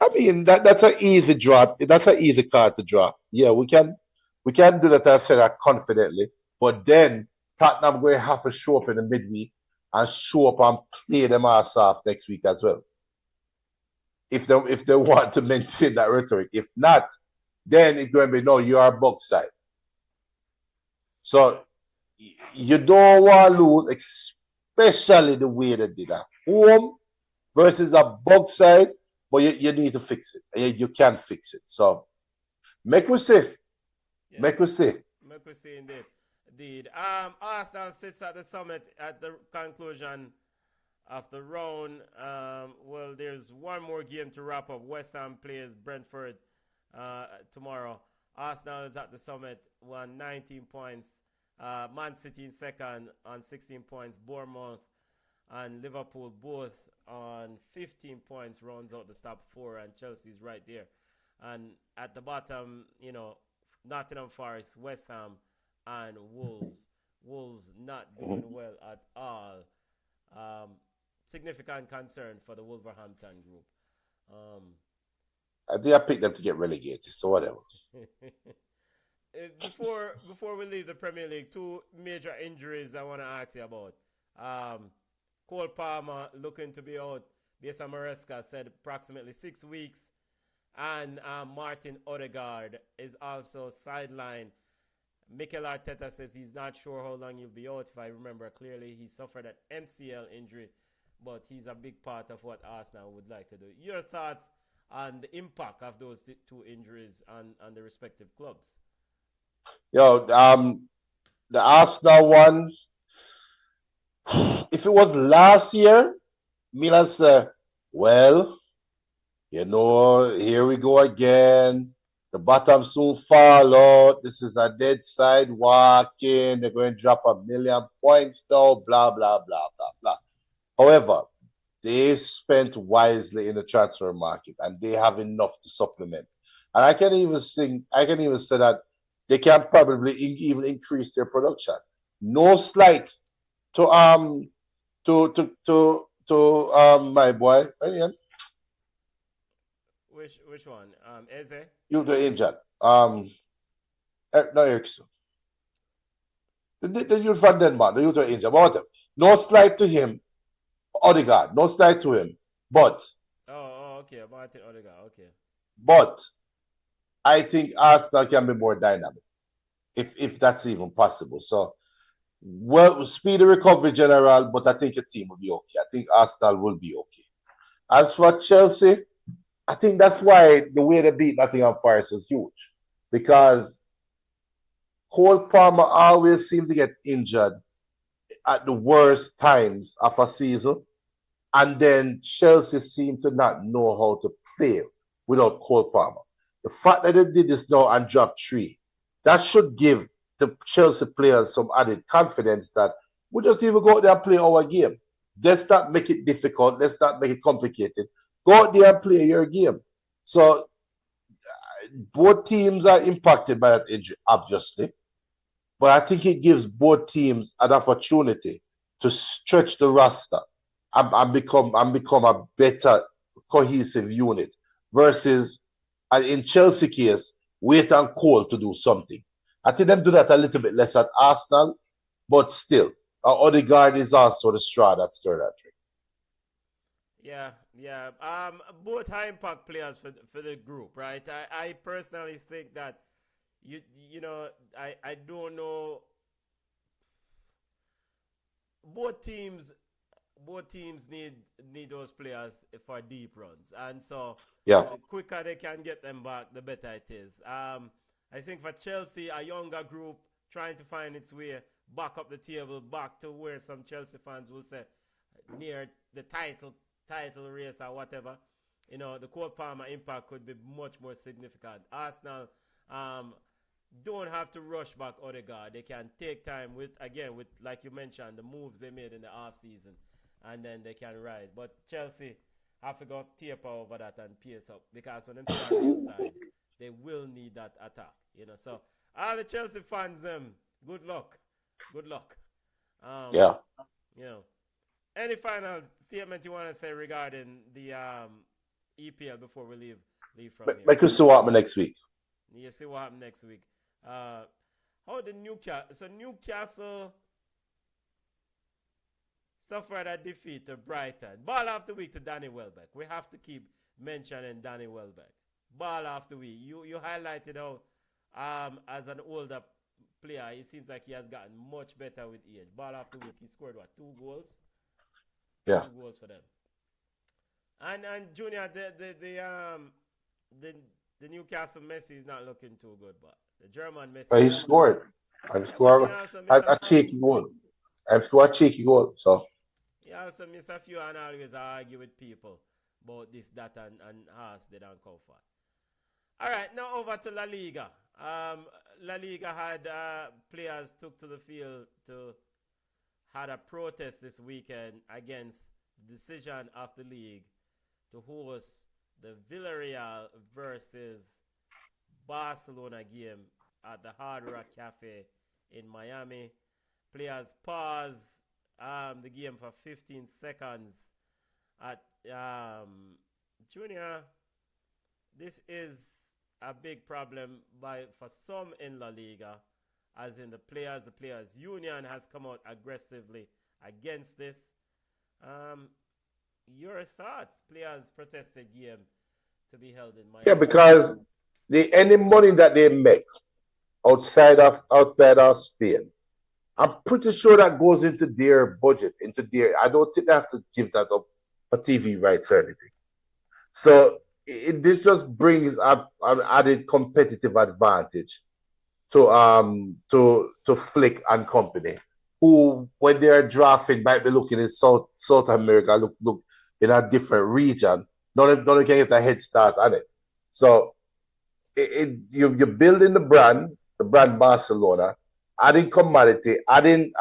I mean, that's an easy draw. That's an easy card to draw. Yeah, we can do that and say that confidently. But then Tottenham going to have to show up in the midweek and show up and play them ass off next week as well. If they want to maintain that rhetoric. If not, then it's going to be, no, you are bug side. So you don't want to lose, especially the way they did that. Home versus a bug side, but you need to fix it. You can't fix it. So make we see. Yeah. Make we see. Make we see indeed. Arsenal sits at the summit at the conclusion of the round. Well, there's one more game to wrap up. West Ham plays Brentford tomorrow. Arsenal is at the summit, won 19 points. Man City in second on 16 points. Bournemouth and Liverpool both on 15 points rounds out the top four, and Chelsea's right there. And at the bottom, Nottingham Forest, West Ham, and Wolves. Wolves not doing well at all. Significant concern for the Wolverhampton group. I think I picked them to get relegated, so whatever. Before we leave the Premier League, two major injuries I want to ask you about. Cole Palmer looking to be out. Besa Maresca said approximately 6 weeks. And Martin Ødegaard is also sidelined. Mikel Arteta says he's not sure how long he'll be out. If I remember clearly, he suffered an MCL injury, but he's a big part of what Arsenal would like to do. Your thoughts on the impact of those two injuries on the respective clubs? The Arsenal one, if it was last year, Milan said, well, here we go again. The bottom soon fall out. This is a dead side walking. They're going to drop 1 million points now, blah, blah, blah, blah, blah. However, they spent wisely in the transfer market and they have enough to supplement. And I can even say that they can probably even increase their production. No slight to my boy. Which one? Eze? You the injured. No, Erickson. The youth from Denmark, the youth are injured. But whatever. No slight to him. Ødegaard, no slight to him. But okay. Martin Ødegaard, okay. But I think Arsenal can be more dynamic. If that's even possible. So speedy recovery general, but I think a team will be okay. I think Arsenal will be okay. As for Chelsea, I think that's why the way they beat Nottingham Forest is huge. Because Cole Palmer always seems to get injured at the worst times of a season. And then Chelsea seem to not know how to play without Cole Palmer. The fact that they did this now and dropped 3, that should give the Chelsea players some added confidence that we just even go out there and play our game. Let's not make it difficult. Let's not make it complicated. Go out there and play your game. So both teams are impacted by that injury, obviously. But I think it gives both teams an opportunity to stretch the roster and become a better cohesive unit versus, in Chelsea case, wait on Cole to do something. I think them do that a little bit less at Arsenal, but still, Ødegaard is also the straw that stirred that drink. Yeah. Both high impact players for the group, right? I personally think that I don't know. Both teams need those players for deep runs, and so the quicker they can get them back, the better it is. I think for Chelsea, a younger group trying to find its way back up the table, back to where some Chelsea fans will say near the title race or whatever. The Cole Palmer impact could be much more significant. Arsenal don't have to rush back Ødegaard. They can take time with like you mentioned, the moves they made in the off season, and then they can ride. But Chelsea have to go taper over that and pace up, because when they start inside, they will need that attack. So all the Chelsea fans, good luck. Any final statement you want to say regarding the EPL before we leave from here? Make us see what happens next week. You see what happens next week. How the Newcastle suffered a defeat to Brighton. Ball of the week to Danny Welbeck. We have to keep mentioning Danny Welbeck. Ball of the week. You highlighted how as an older player, it seems like he has gotten much better with age. Ball of the week, he scored 2 goals? Yeah. 2 goals for them. And Junior, the Newcastle Messi is not looking too good, but the German Messi. He scored. I scored a cheeky goal. I scored a cheeky goal. So he also missed a few and always argue with people about this, that, and Haas. They don't come for. All right, now over to La Liga. La Liga had players took to the field had a protest this weekend against the decision of the league to host the Villarreal versus Barcelona game at the Hard Rock Cafe in Miami. Players pause the game for 15 seconds. At Junior, this is a big problem for some in La Liga, as in the players union has come out aggressively against this. Your thoughts? Players protested game to be held in Miami. Yeah, because any money that they make outside of Spain. I'm pretty sure that goes into their budget, I don't think they have to give that up for TV rights or anything. So this just brings up an added competitive advantage to Flick and company, who when they're drafting might be looking in South America, look in a different region. None of them can get a head start on it. So you're building the brand Barcelona, adding commodity, adding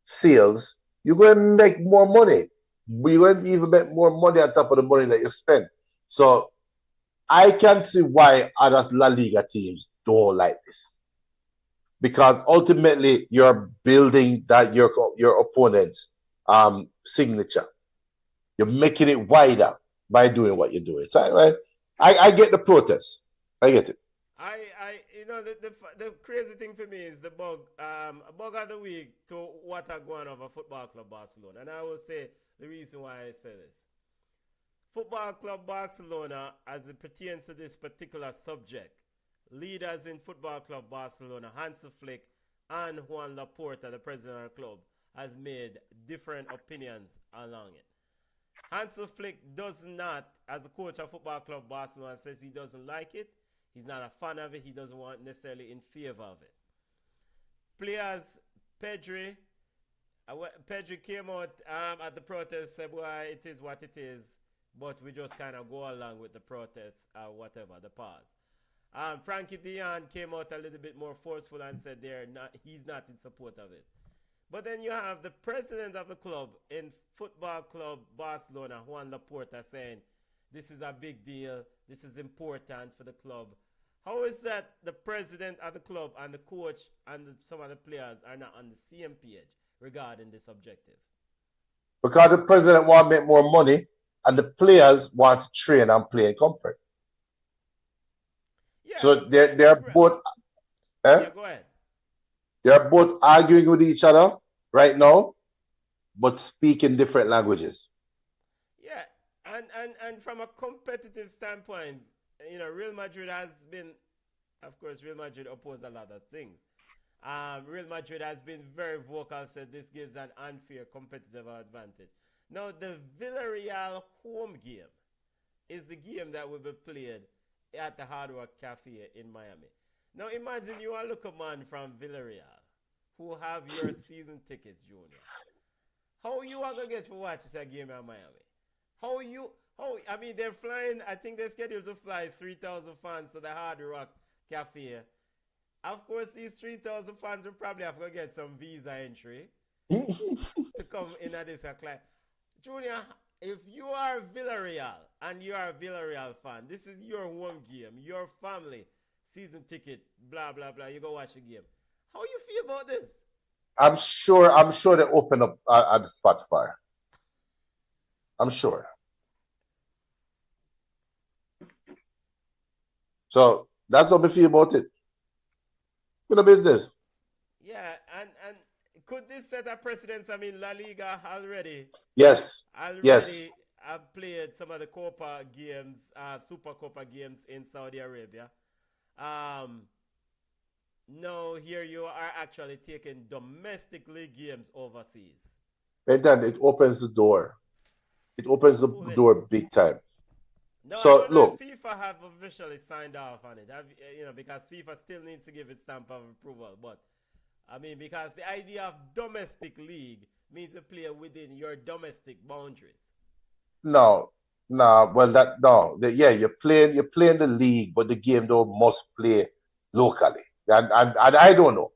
sales. You're going to make more money. You're going to even make more money on top of the money that you spend. So I can see why other La Liga teams don't like this, because ultimately you're building that your opponent's signature. You're making it wider by doing what you're doing. So I get the protest. I get it. The crazy thing for me is the bug of the week to what are going over Football Club Barcelona. And I will say the reason why I say this. Football Club Barcelona, as it pertains to this particular subject, leaders in Football Club Barcelona, Hans Flick and Juan Laporta, the president of the club, has made different opinions along it. Hans Flick does not, as a coach of Football Club Barcelona, says he doesn't like it. He's not a fan of it. He doesn't want necessarily in favor of it. Players, Pedri came out at the protest, said, well, it is what it is, but we just kind of go along with the protest, whatever, the pause. Frankie de Jong came out a little bit more forceful and said he's not in support of it. But then you have the president of the club in Football Club Barcelona, Juan Laporta, saying this is a big deal, this is important for the club. How is that the president of the club and the coach and some of the players are not on the same page regarding this objective? Because the president wants to make more money and the players want to train and play in comfort. Yeah, so they're both... Yeah, go ahead. They're both arguing with each other right now, but speaking different languages. Yeah, and from a competitive standpoint, Real Madrid has been, of course, Real Madrid oppose a lot of things. Real Madrid has been very vocal, said this gives an unfair competitive advantage. Now, the Villarreal home game is the game that will be played at the Hard Rock Cafe in Miami. Now, imagine you are a local man from Villarreal who have your season tickets, Junior. How you are going to get to watch this game in Miami? They're flying, I think they're scheduled to fly 3,000 fans to the Hard Rock Cafe. Of course, these 3,000 fans will probably have to get some visa entry to come in at this class. Junior, if you are Villarreal and you are a Villarreal fan, this is your home game, your family season ticket, blah, blah, blah. You go watch the game. How you feel about this? I'm sure they open up at the spot fire. I'm sure. So that's how I feel about it. Good business. Yeah, and could this set a precedence? I mean, La Liga already. Yes. Yes. I've played some of the Copa games, Super Copa games in Saudi Arabia. No, here you are actually taking domestic league games overseas. And then it opens the door. It opens the door big time. No, so I don't know look, if FIFA have officially signed off on it. Because FIFA still needs to give its stamp of approval. But I mean, because the idea of domestic league means to play within your domestic boundaries. Well, you're playing the league, but the game though must play locally. And I don't know.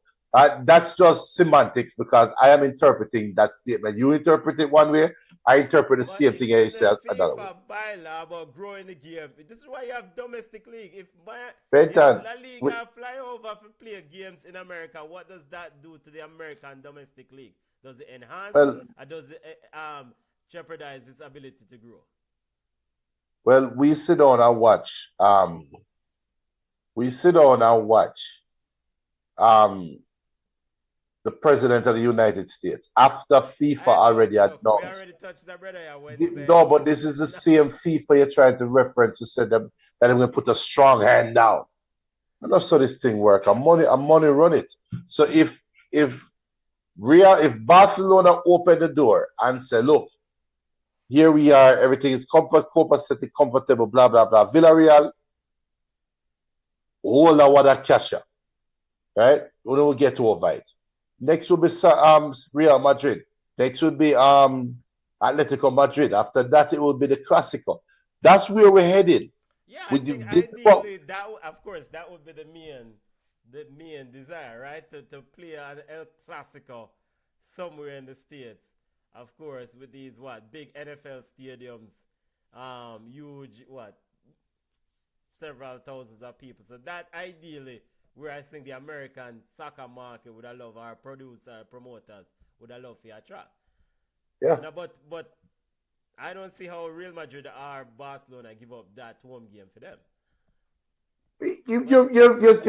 That's just semantics because I am interpreting that statement. You interpret it one way, I interpret the same thing as yourself another way. FIFA bylaw about growing the game. This is why you have domestic league. If Benton, La Liga fly over for play games in America, what does that do to the American domestic league? Does it enhance or does it jeopardize its ability to grow? Well, we sit down and watch. The president of the United States after FIFA already announced. We already touched that, brother. No, but this is the same FIFA you're trying to reference. You said that they're going to put a strong hand down. And that's how this thing work. I'm money run it. So if Barcelona open the door and say, look, here we are, everything is copacetic, comfortable, blah, blah, blah. Villarreal, all of what a cash up, right? We will get over it. Next will be Real Madrid. Next will be Atletico Madrid. After that, it will be the Clásico. That's where we're headed. Yeah, I think ideally of course, that would be the main desire, right? To play an El Clásico somewhere in the States. Of course, with these big NFL stadiums, huge several thousands of people. So that ideally where I think the American soccer market would have loved, our producer, promoters would have loved to attract. Yeah. Now, but I don't see how Real Madrid or Barcelona give up that home game for them. You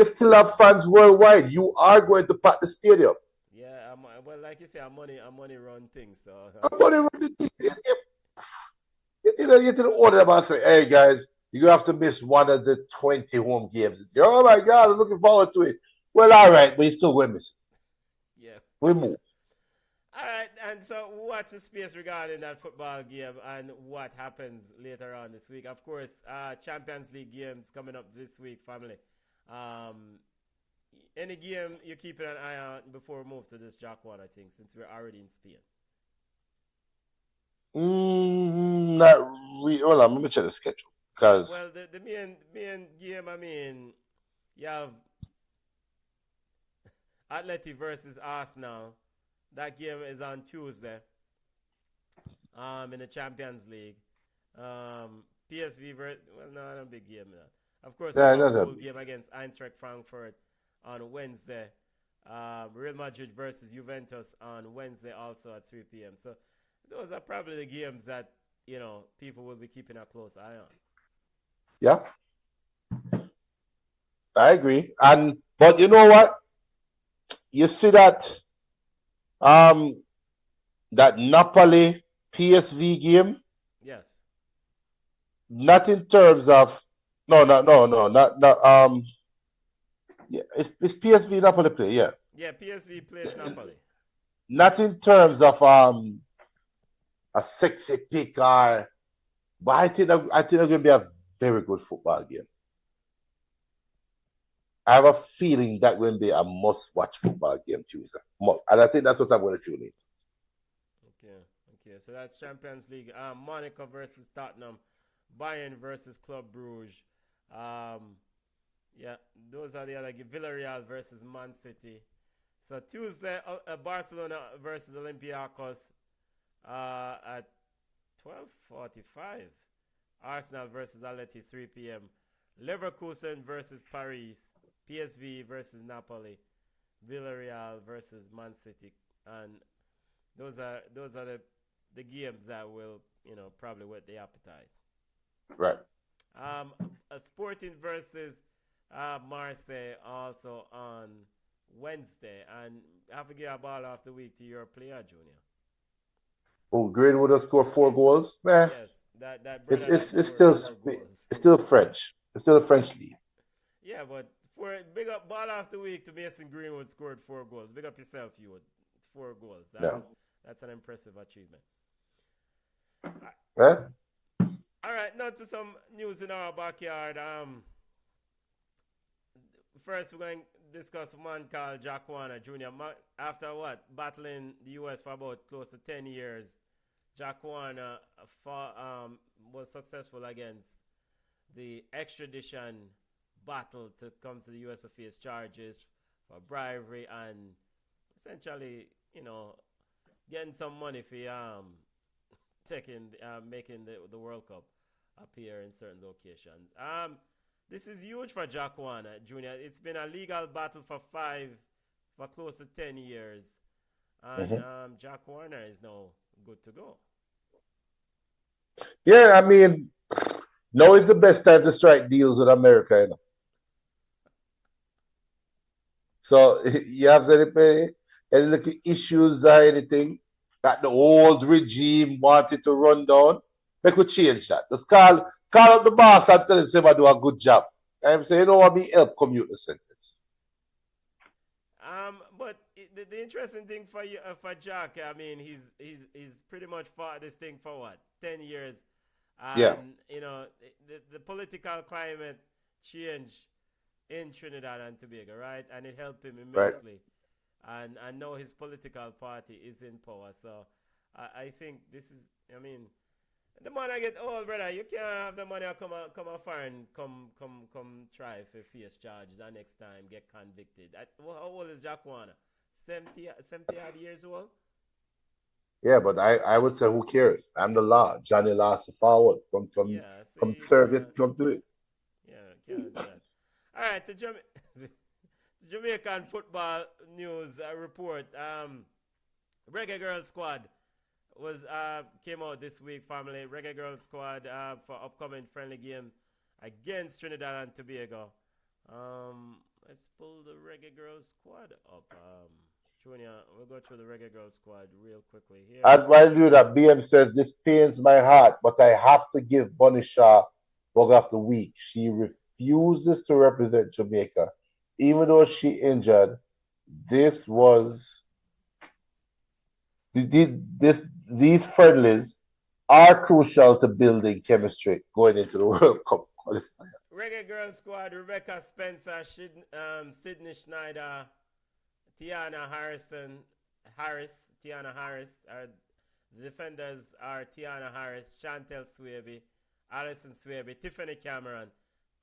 still have fans worldwide. You are going to pack the stadium. Yeah, well, like you say, a money run thing. So a money run thing. You to the order about say, hey guys, you have to miss one of the 20 home games this year. Oh my God, I'm looking forward to it. Well, all right, but you still going to miss it. Yeah. We move. All right, and so what's the space regarding that football game and what happens later on this week? Of course, Champions League games coming up this week, family. Any game you're keeping an eye on before we move to this Jack one, I think, since we're already in Spain? Not really. Hold on, let me check the schedule. Well, the main game, I mean, you have Atleti versus Arsenal. That game is on Tuesday in the Champions League. PSV not a big game. Of course, Liverpool game against Eintracht Frankfurt on Wednesday. Real Madrid versus Juventus on Wednesday also at 3 p.m. So those are probably the games that, people will be keeping a close eye on. Yeah. I agree. But you know what? You see that that Napoli PSV game? Yes. Not in terms of not yeah, it's PSV Napoli play, yeah. Yeah, PSV plays Napoli. Not in terms of a sexy pick but I think it's gonna be a very good football game. I have a feeling that will be a must-watch football game Tuesday. And I think that's what I'm going to tune in. Okay. So that's Champions League. Monaco versus Tottenham. Bayern versus Club Brugge. Yeah, those are the other games. Villarreal versus Man City. So Tuesday, Barcelona versus Olympiacos at 12:45. Arsenal versus Atleti, 3 p.m. Leverkusen versus Paris. PSV versus Napoli, Villarreal versus Man City, and those are the games that will probably whet the appetite. Right. Sporting versus Marseille also on Wednesday, and I have to give a ball off the week to your player, Junior. Oh, Greenwood will score 4 goals, man. Yes, that it's still French. It's still a French league. Yeah, but. Big up ball off the week to Mason Greenwood scored 4 goals. Big up yourself, you would. 4 goals. That's an impressive achievement. All right, now to some news in our backyard. First, we're going to discuss a man called Jack Warner Jr. After battling the U.S. for about close to 10 years, Jack Warner was successful against the extradition battle to come to the U.S. to face charges for bribery and essentially, getting some money for making the World Cup appear in certain locations. This is huge for Jack Warner Jr. It's been a legal battle for close to 10 years, and Jack Warner is now good to go. Yeah, I mean, now is the best time to strike deals with America, So you have any little issues or anything that the old regime wanted to run down, they could change that. Just call up the boss and tell him to do a good job. I'm saying, you know what, me help commute the sentence. But the interesting thing for you, for Jack, I mean, he's pretty much fought this thing for what, 10 years, and Yeah. you know the political climate changed in Trinidad and Tobago, right? And it helped him Right. immensely, and now his political party is in power. So I think this is, I mean, the money I get old, brother. You can't have the money come out foreign, come try for face charges and next time get convicted. How old is Jack Warner? 70 odd years old? Yeah, but I would say, who cares? I'm the law. Johnny Last forward. Yeah, so Come you serve can't, it, come do it. yeah, can't do that. All right, to Jamaican football news report. Reggae Girl Squad was came out this week, family. Reggae Girl Squad for upcoming friendly game against Trinidad and Tobago. Let's pull the Reggae Girl Squad up. Junior, we'll go through the Reggae Girl Squad real quickly here. As while I do that, BM says, this pains my heart, but I have to give Bunny Shaw Bug of the Week. She refuses to represent Jamaica. Even though she injured, these friendlies are crucial to building chemistry going into the World Cup qualifier. Reggae Girl Squad, Rebecca Spencer, Sydney Schneider, Tiana Harris. The defenders are Tiana Harris, Chantel Swaby, Alison Swaby, Tiffany Cameron,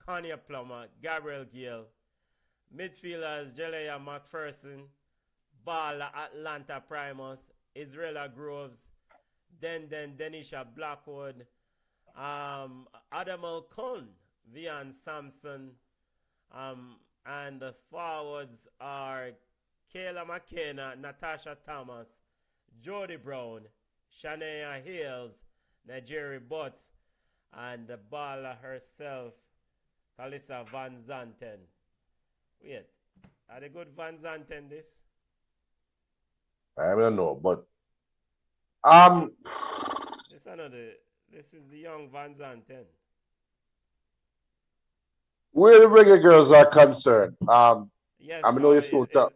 Konya Plummer, Gabriel Gill. Midfielders, Jalea McPherson, Bala Atlanta Primus, Israela Groves, Denisha Blackwood, Adam Alcon, Vian Sampson, and the forwards are Kayla McKenna, Natasha Thomas, Jody Brown, Shania Hills, Nigeri Butts, and the baller herself, Kalissa Van Zanten. Wait, are they good Van Zanten this? I don't know, but this is the young Van Zanten. where the Reggae Girls are concerned, Yes, I know you're so tough.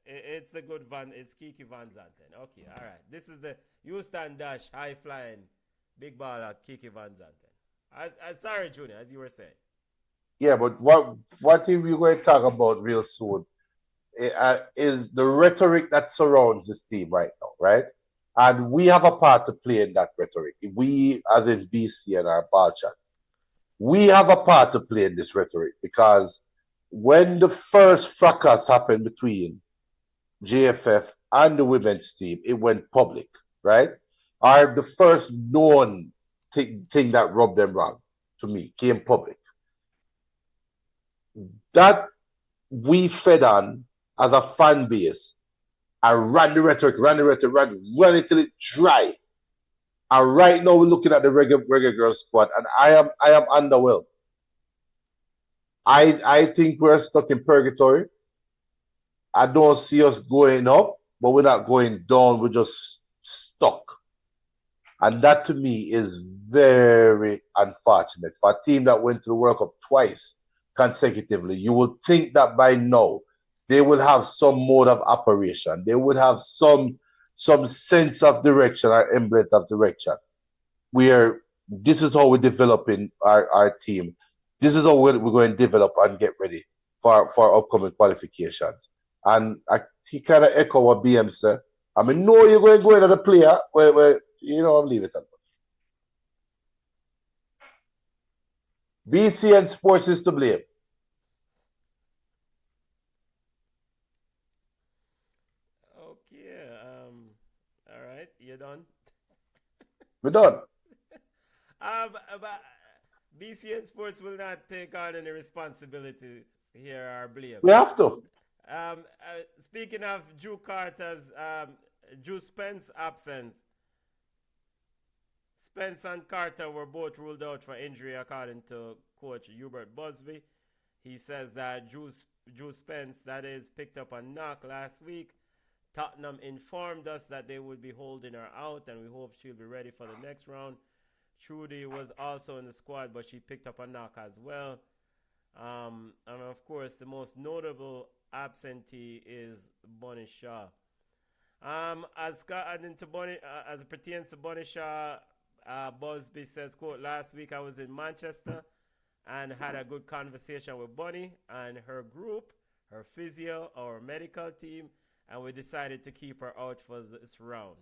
It's the good Van. It's Kiki Van Zanten. Okay, all right. This is the Houston Dash high flying big baller Kiki Van Zanten. Sorry, Junior, as you were saying. Yeah, but what thing we're going to talk about real soon is the rhetoric that surrounds this team right now, right? And we have a part to play in that rhetoric. We, as in BC and our ball chat, we have a part to play in this rhetoric, because when the first fracas happened between JFF and the women's team, it went public, right? Or the first known thing that rubbed them wrong, to me, came public. That we fed on as a fan base and ran the rhetoric, run it till it dry. And right now we're looking at the Reggae Girls Squad, and I am underwhelmed. I think we're stuck in purgatory. I don't see us going up, but we're not going down. We're just stuck. And that to me is very unfortunate. For a team that went to the World Cup twice consecutively, you would think that by now they will have some mode of operation. They would have some sense of direction or emblem of direction, where this is how we're developing our team. This is how we're going to develop and get ready for upcoming qualifications. And he kind of echo what BM said. I mean, no, you're going to go into the player where you know, I'll leave it alone. BCN Sports is to blame. Okay. All right. You done? We're done. But BCN Sports will not take on any responsibility here or blame. We have to. Speaking of Drew Carter's, Drew Spence absent. Spence and Carter were both ruled out for injury, according to coach Hubert Busby. He says that Drew Spence, that is, picked up a knock last week. Tottenham informed us that they would be holding her out, and we hope she'll be ready for the next round. Trudy was also in the squad, but she picked up a knock as well. And of course, the most notable absentee is Bonnie Shaw. As it pertains to Bonnie Shaw, Busby says, quote, last week I was in Manchester and had a good conversation with Bonnie and her group, her physio, our medical team, and we decided to keep her out for this round.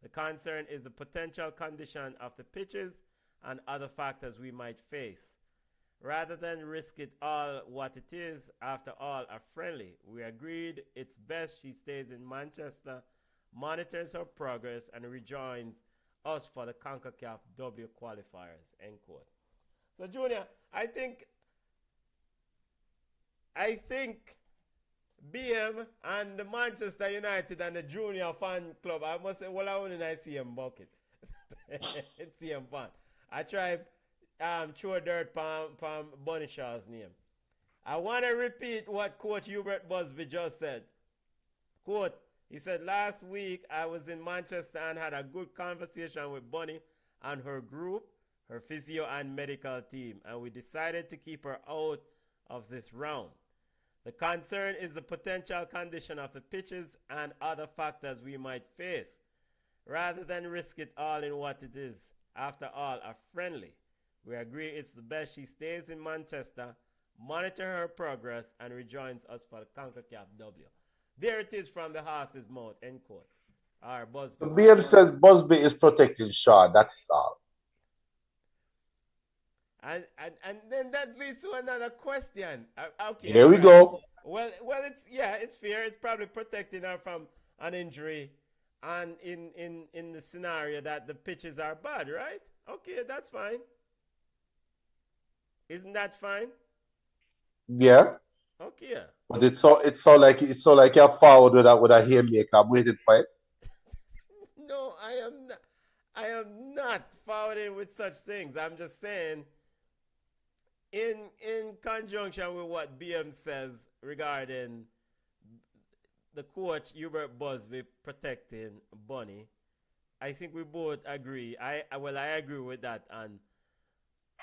The concern is the potential condition of the pitches and other factors we might face. Rather than risk it all what it is, after all, are friendly. We agreed it's best she stays in Manchester, monitors her progress, and rejoins us for the CONCACAF W qualifiers, end quote. So, Junior, I think BM and the Manchester United and the junior fan club, I must say, well, I only see him bucket. It's him fan. I tried throw dirt from Bonnie Shaw's name. I want to repeat what Coach Hubert Busby just said. Quote, he said, last week I was in Manchester and had a good conversation with Bonnie and her group, her physio and medical team, and we decided to keep her out of this round. The concern is the potential condition of the pitches and other factors we might face. Rather than risk it all in what it is, after all, are friendly. We agree it's the best she stays in Manchester, monitor her progress, and rejoins us for the CONCACAF W. There it is from the horse's mouth, end quote. All right, Busby. The BM says Busby is protecting Shaw. That is all. And then that leads to another question. Okay. Here we go. Well, it's fair. It's probably protecting her from an injury, and in the scenario that the pitches are bad, right? Okay, that's fine. Isn't that fine? Yeah. Okay. But it's so like you're forward with a haymaker. I'm waiting for it. No, I am not forwarding with such things. I'm just saying, in conjunction with what BM says regarding the coach Hubert Busby protecting Bonnie, I think we both agree. I agree with that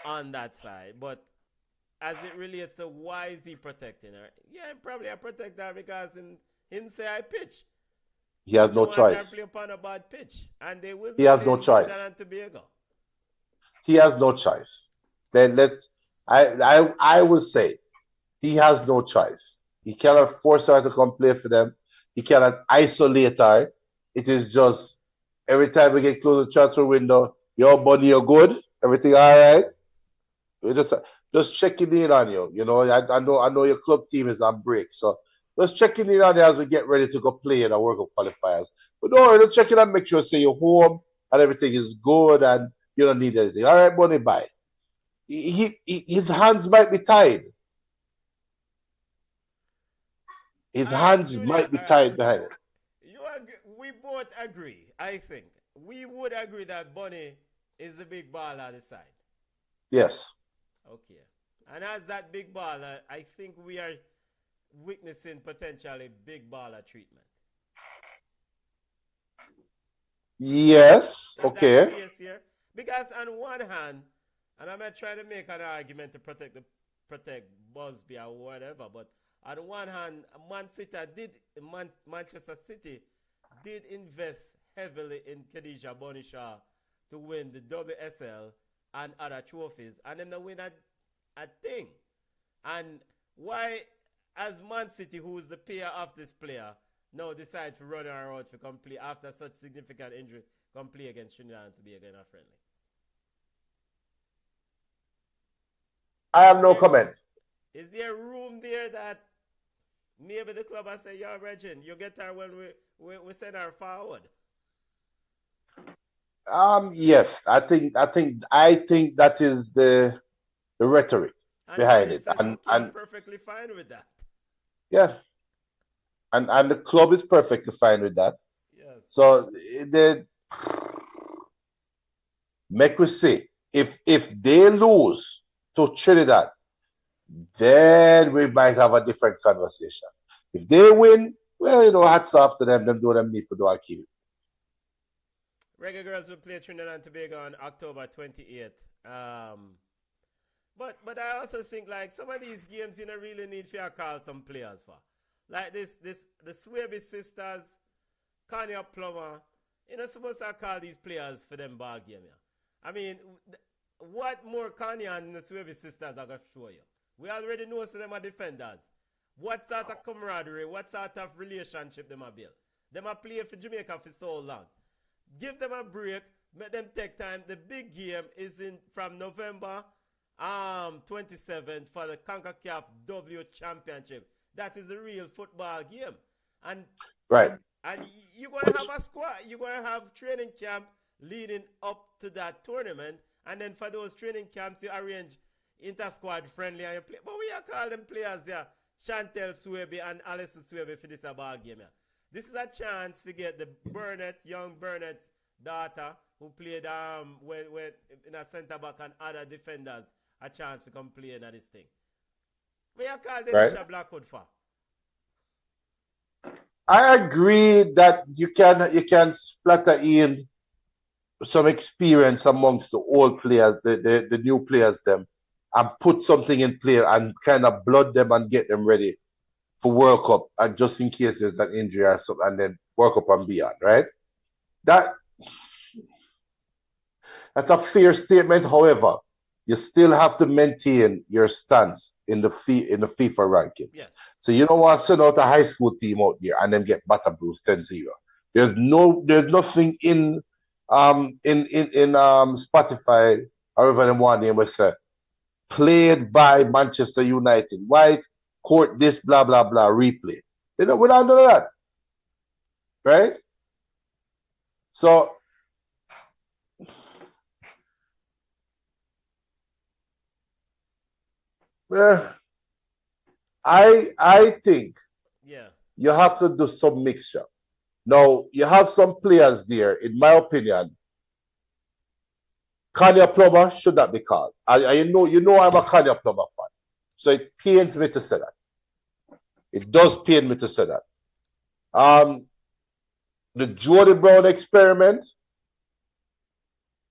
on that side. But as it relates to why is he protecting her? Yeah, probably I protect her because him say I pitch. He has no choice. Can play upon a bad pitch, and they will. He has no choice. He has no choice. Then I would say he has no choice. He cannot force her to come play for them. He cannot isolate her. It is just every time we get close to the transfer window, yo, buddy, you're good. Everything all right? We're just checking in on you. You know, I know your club team is on break, so just checking in on you as we get ready to go play in our World Cup qualifiers. But no, just checking and make sure say you're home and everything is good and you don't need anything. All right, Bonnie, bye. His hands might be tied. His hands might be tied behind it. We both agree, I think. We would agree that Bonnie is the big baller on the side. Yes. Okay. And as that big baller, I think we are witnessing potentially big baller treatment. Yes. Okay. That the case here? Because on one hand, and I'm not trying to make an argument to protect Busby or whatever, but on one hand, Manchester City did invest heavily in Khadija Bonnie Shaw to win the WSL and other trophies, and then they win a thing. And why, as Man City, who is the payer of this player, now decide to run her out for complete after such significant injury, come play against Trinidad and Tobago in a friendly? I have no comment. Is there room there that maybe the club will say, yo, Regin, you get her when we send her forward? Yes, I think that is the rhetoric behind it, and perfectly fine with that. Yeah, and the club is perfectly fine with that. Yes. So make we see if they lose to Trinidad, then we might have a different conversation. If they win, well, you know, hats off to them. Them do them need for do keep it. Reggae Girls will play Trinidad and Tobago on October 28th. But I also think like some of these games you don't really need to call some players for. Like the Swaby sisters, Kanye Plummer, you're not supposed to call these players for them ball game. Yeah. I mean, what more Kanye and the Swaby sisters are going to show you? We already know some of them are defenders. What sort of camaraderie, what sort of relationship them are build? Them are playing for Jamaica for so long. Give them a break, make them take time. The big game is from November 27th for the CONCACAF W Championship. That is a real football game. And Right. And you're going to have a squad. You're going to have training camp leading up to that tournament. And then for those training camps, you arrange inter-squad friendly. And you play. But we are calling them players there. Chantel Swaby and Alison Swaby for this ball game. Yeah. This is a chance to get the young Burnett's daughter, who played when in a centre-back and other defenders, a chance to come play in this thing. We are calling Denisha Blackwood for. I agree that you can splatter in some experience amongst the old players, the new players them, and put something in play and kind of blood them and get them ready for World Cup, and just in case there's an injury or something, and then World Cup and beyond, right? That's a fair statement. However, you still have to maintain your stance in the FIFA rankings. Yes. So you don't want to send out a high school team out there and then get batter bruised 10-0. There's nothing in Spotify, however they want name was played by Manchester United. White court this blah blah blah replay. We don't do that. Right? So I think you have to do some mixture. Now, you have some players there, in my opinion. Kanye Plummer should not be called. You know I'm a Kanye Plummer fan. So it pains me to say that. It does pain me to say that. The Jody Brown experiment,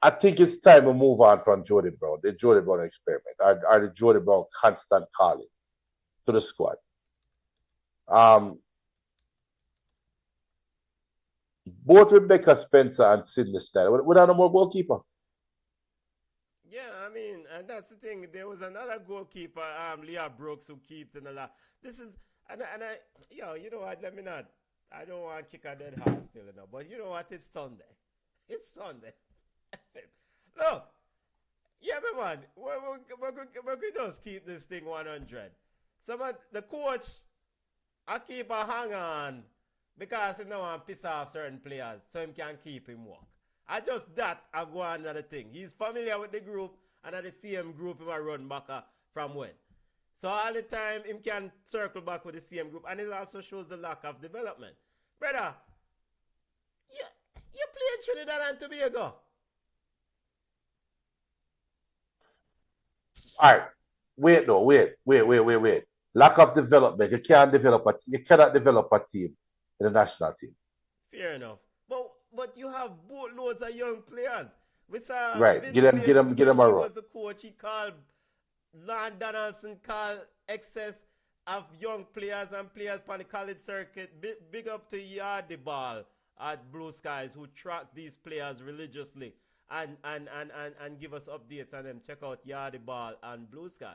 I think it's time to move on from Jody Brown, the Jody Brown experiment, or the Jody Brown constant calling to the squad. Both Rebecca Spencer and Sydney Snyder, without no more goalkeeper. Yeah, I mean, and that's the thing. There was another goalkeeper, Leah Brooks, who kept in a lot. This is, you know what? Let me not. I don't want to kick a dead horse still, but you know what? It's Sunday. It's Sunday. Look, yeah, man, we're going to just keep this thing 100. The coach, I keep a hang on because he don't want to piss off certain players so he can keep him work. I just that I go on another thing. He's familiar with the group and at the same group he will run back from when. So all the time he can circle back with the same group, and it also shows the lack of development. Brother, you play Trinidad and Tobago. All right. Wait. Lack of development. You cannot develop a team in the national team. Fair enough. But you have loads of young players. We saw right. Get them a run. He was the coach. He called Lon Donaldson excess of young players and players on the college circuit. Big up to Yawd Ballas at Blue Skies, who track these players religiously and give us updates on them. Check out Yawd Ballas and Blue Sky.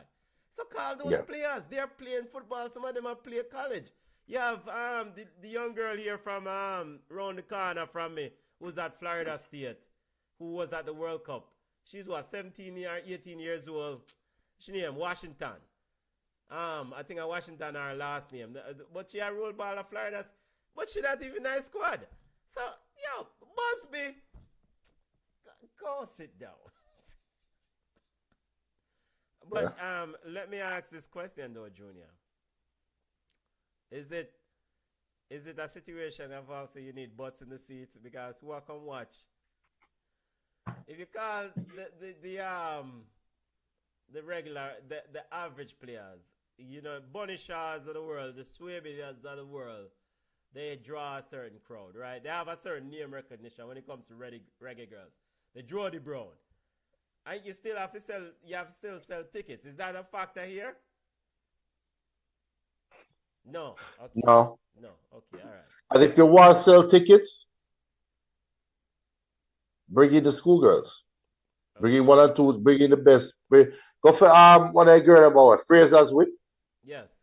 So call those players. They're playing football. Some of them are playing college. You have the young girl here from around the corner from me, who's at Florida State, who was at the World Cup. She's 18 years old. She named Washington. I think Washington her last name. But she a role ball of Florida. But she not even in a squad. So, Busby, go sit down. But let me ask this question though, Junior. Is it a situation of also you need butts in the seats because who are come watch? If you call the regular the average players, Bunny Shaws of the world, the Swabians of the world, they draw a certain crowd, right? They have a certain name recognition when it comes to reggae girls. The Jody Brown. And you still have to sell. You have to still sell tickets. Is that a factor here? No. Okay. No. No. Okay. All right. And if you want to sell tickets, bring in the schoolgirls. Bring in one or two. Bring in the best. Go for one of the girl about Fraser's with. Yes.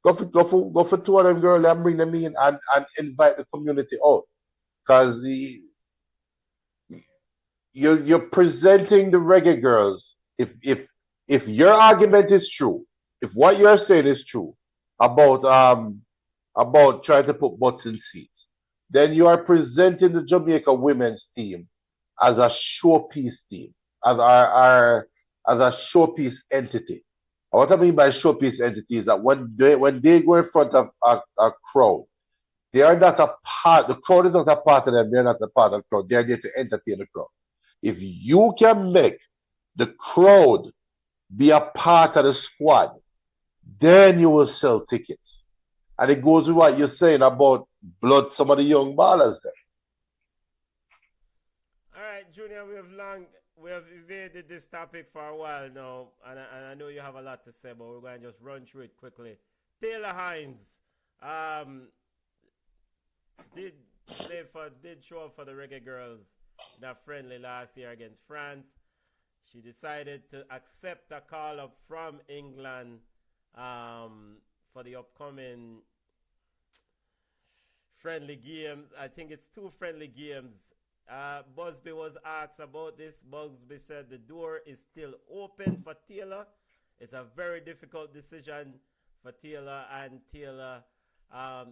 Go for two of them girls and bring them in and invite the community out. Because you're presenting the reggae girls. If your argument is true, if what you're saying is true about trying to put butts in seats, then you are presenting the Jamaica women's team as a showpiece team, as a showpiece entity. And what I mean by showpiece entity is that when they go in front of a crowd, they are not a part. The crowd is not a part of them. They're not a part of the crowd. They are there to entertain the crowd. If you can make the crowd be a part of the squad, then you will sell tickets. And it goes with what you're saying about blood, some of the young ballers there. All right, Junior, we have evaded this topic for a while now, and I know you have a lot to say, but we're going to just run through it quickly. Taylor Hines did show up for the Reggae Girls that friendly last year against France. She decided to accept a call up from England for the upcoming friendly games. I think it's 2 friendly games. Busby was asked about this. Busby said the door is still open for Taylor. It's a very difficult decision for Taylor, and Taylor,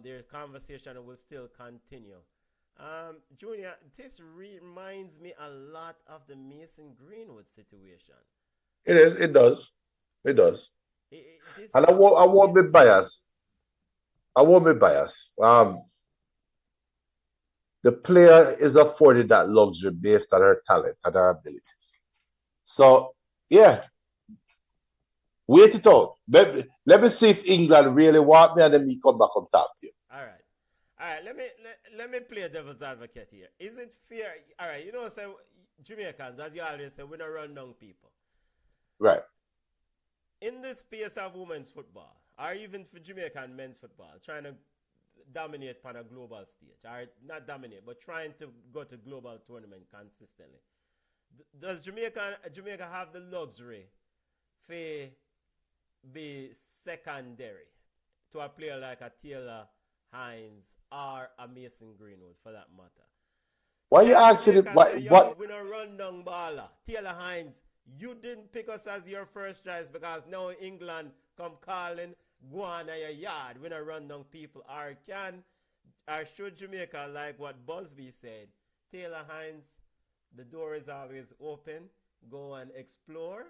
their conversation will still continue. Junior, this reminds me a lot of the Mason Greenwood situation. It is. It does. It does. And I won't be biased. I won't be biased. The player is afforded that luxury based on her talent and her abilities. So, yeah. Wait it out. Let me see if England really want me, and then me come back and talk to you. All right. Let me play devil's advocate here. Is it fair? All right. You know, so Jamaicans, as you always say, we don't run down people. Right. In the space of women's football, or even for Jamaican men's football, trying to dominate on a global stage, or not dominate, but trying to go to global tournament consistently. Does Jamaica have the luxury for be secondary to a player like a Taylor Hines or a Mason Greenwood, for that matter? Why are you asking it? What? We don't run down baller. Taylor Hines, you didn't pick us as your first choice because now England come calling, go on at your yard. We don't run down people. Or should Jamaica, like what Busby said, Taylor Hines, the door is always open. Go and explore.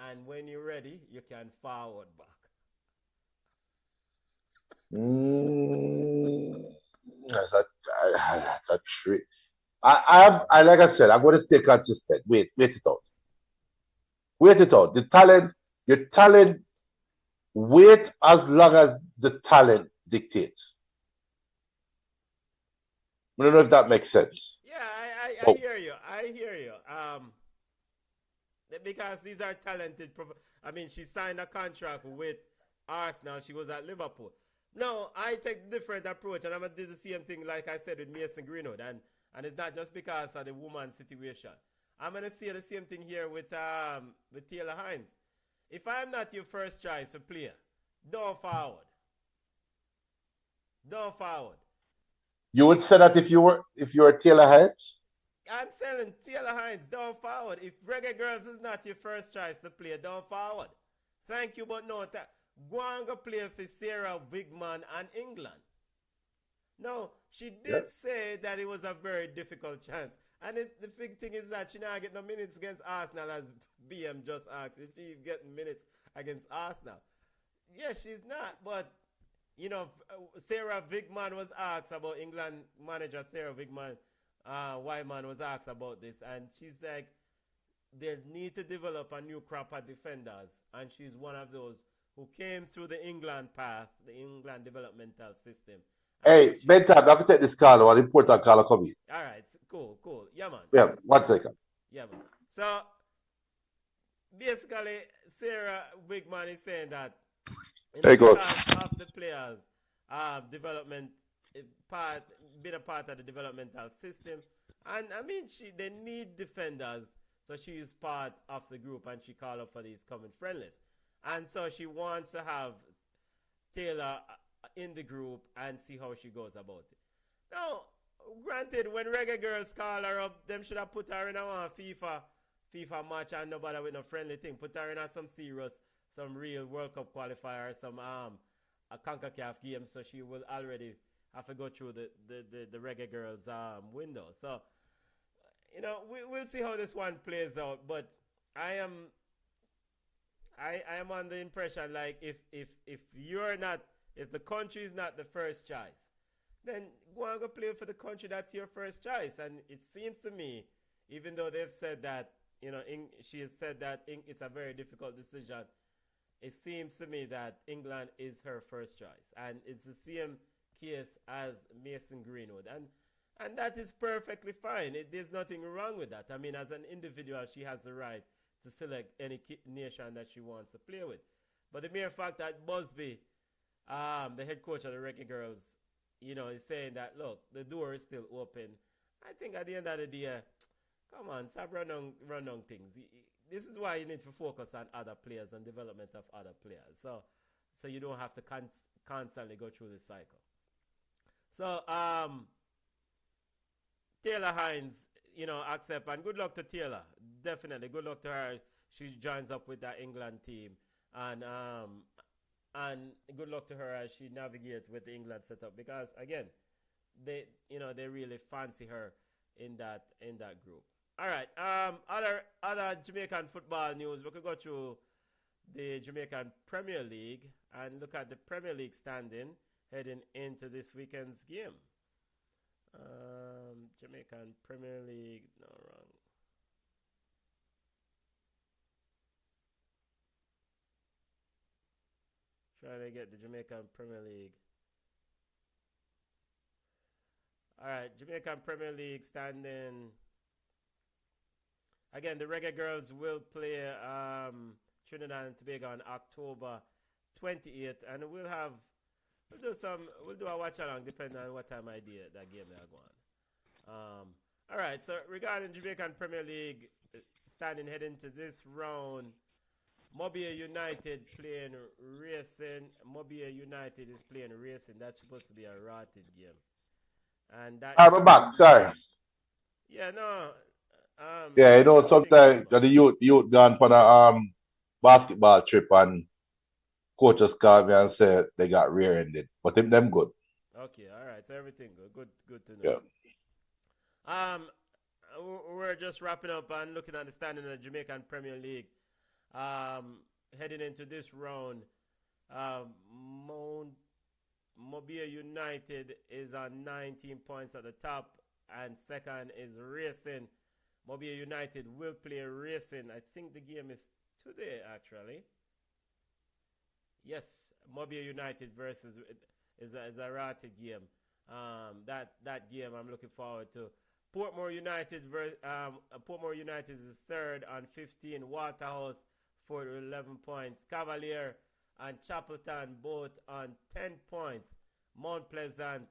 And when you're ready, you can forward back. That's a trick. I like I said, I'm going to stay consistent. Wait it out. Wait it out. Your talent, wait as long as the talent dictates. I don't know if that makes sense. Yeah, I hear you. I hear you. Because these are talented. I mean, she signed a contract with Arsenal. She was at Liverpool. No, I take a different approach, and I'm going to do the same thing like I said with Mason Greenwood. And it's not just because of the woman's situation. I'm going to say the same thing here with Taylor Hines. If I'm not your first choice to play, don't forward. Don't forward. You would say that if you were Taylor Hines? I'm saying Taylor Hines, don't forward. If Reggae Girls is not your first choice to play, don't forward. Thank you, but no. Go and go play for Sarah Wigman and England. No, she did say that it was a very difficult chance. And the big thing is that she not get no minutes against Arsenal, as BM just asked. Is she getting minutes against Arsenal? Yes, she's not. But, you know, Sarah Wigman was asked about England manager Sarah Wigman. Wyman was asked about this, and she's like, they need to develop a new crop of defenders, and she's one of those who came through the England path, the England developmental system. Hey, Benton, I have to take this call. An important call coming. All right, cool. Yeah, man. Yeah, 1 second. Yeah, man. So basically, Sarah Wigman is saying that Very good. because of the players' development part, being a part of the developmental system, and I mean, they need defenders, so she is part of the group, and she called up for these coming friendlies, and so she wants to have Taylor in the group and see how she goes about it. Now, granted, when Reggae Girls call her up, them should have put her in a FIFA match and nobody with no friendly thing. Put her in a some serious, some real World Cup qualifier, some a CONCACAF game, so she will already have to go through the Reggae Girls window. So, you know, we'll see how this one plays out. But I am on the impression, like, if the country is not the first choice, then go and go play for the country that's your first choice. And it seems to me, even though they've said that, you know, she has said that it's a very difficult decision, it seems to me that England is her first choice. And it's the same case as Mason Greenwood. And that is perfectly fine. There's nothing wrong with that. I mean, as an individual, she has the right to select any nation that she wants to play with. But the mere fact that Busby, the head coach of the Reggae Girls, you know, is saying that, look, the door is still open. I think at the end of the day, come on, stop run on things. This is why you need to focus on other players and development of other players. So you don't have to constantly go through this cycle. So, Taylor Hines, you know, accept, and good luck to Taylor. Definitely, good luck to her. She joins up with that England team, and good luck to her as she navigates with the England setup, because again, they really fancy her in that group. All right. Other Jamaican football news. We could go through the Jamaican Premier League and look at the Premier League standing heading into this weekend's game. Jamaican Premier League. No, wrong. Trying to get the Jamaican Premier League. All right, Jamaican Premier League standing. Again, the Reggae Girls will play Trinidad and Tobago on October 28th, and we'll do a watch along depending on what time I did that game they are going. All right, so regarding Jamaican Premier League standing heading to this round, Mobile United playing Racing. Mobile United is playing Racing. That's supposed to be a rotted game. And that. I'm back. Sorry. Yeah, no. Yeah, you know, sometimes the youth gone on a basketball trip, and coaches call me and say they got rear-ended, but them good. Okay, all right. So everything good. Good to know. Yeah. We're just wrapping up and looking at the standing of the Jamaican Premier League. Heading into this round, Mobile United is on 19 points at the top, and second is Racing. Mobile United will play Racing. I think the game is today, actually. Yes, Mobile United versus is a rotted game. That game I'm looking forward to. Portmore United is third on 15. Waterhouse for 11 points. Cavalier and Chapelton both on 10 points. Mount Pleasant,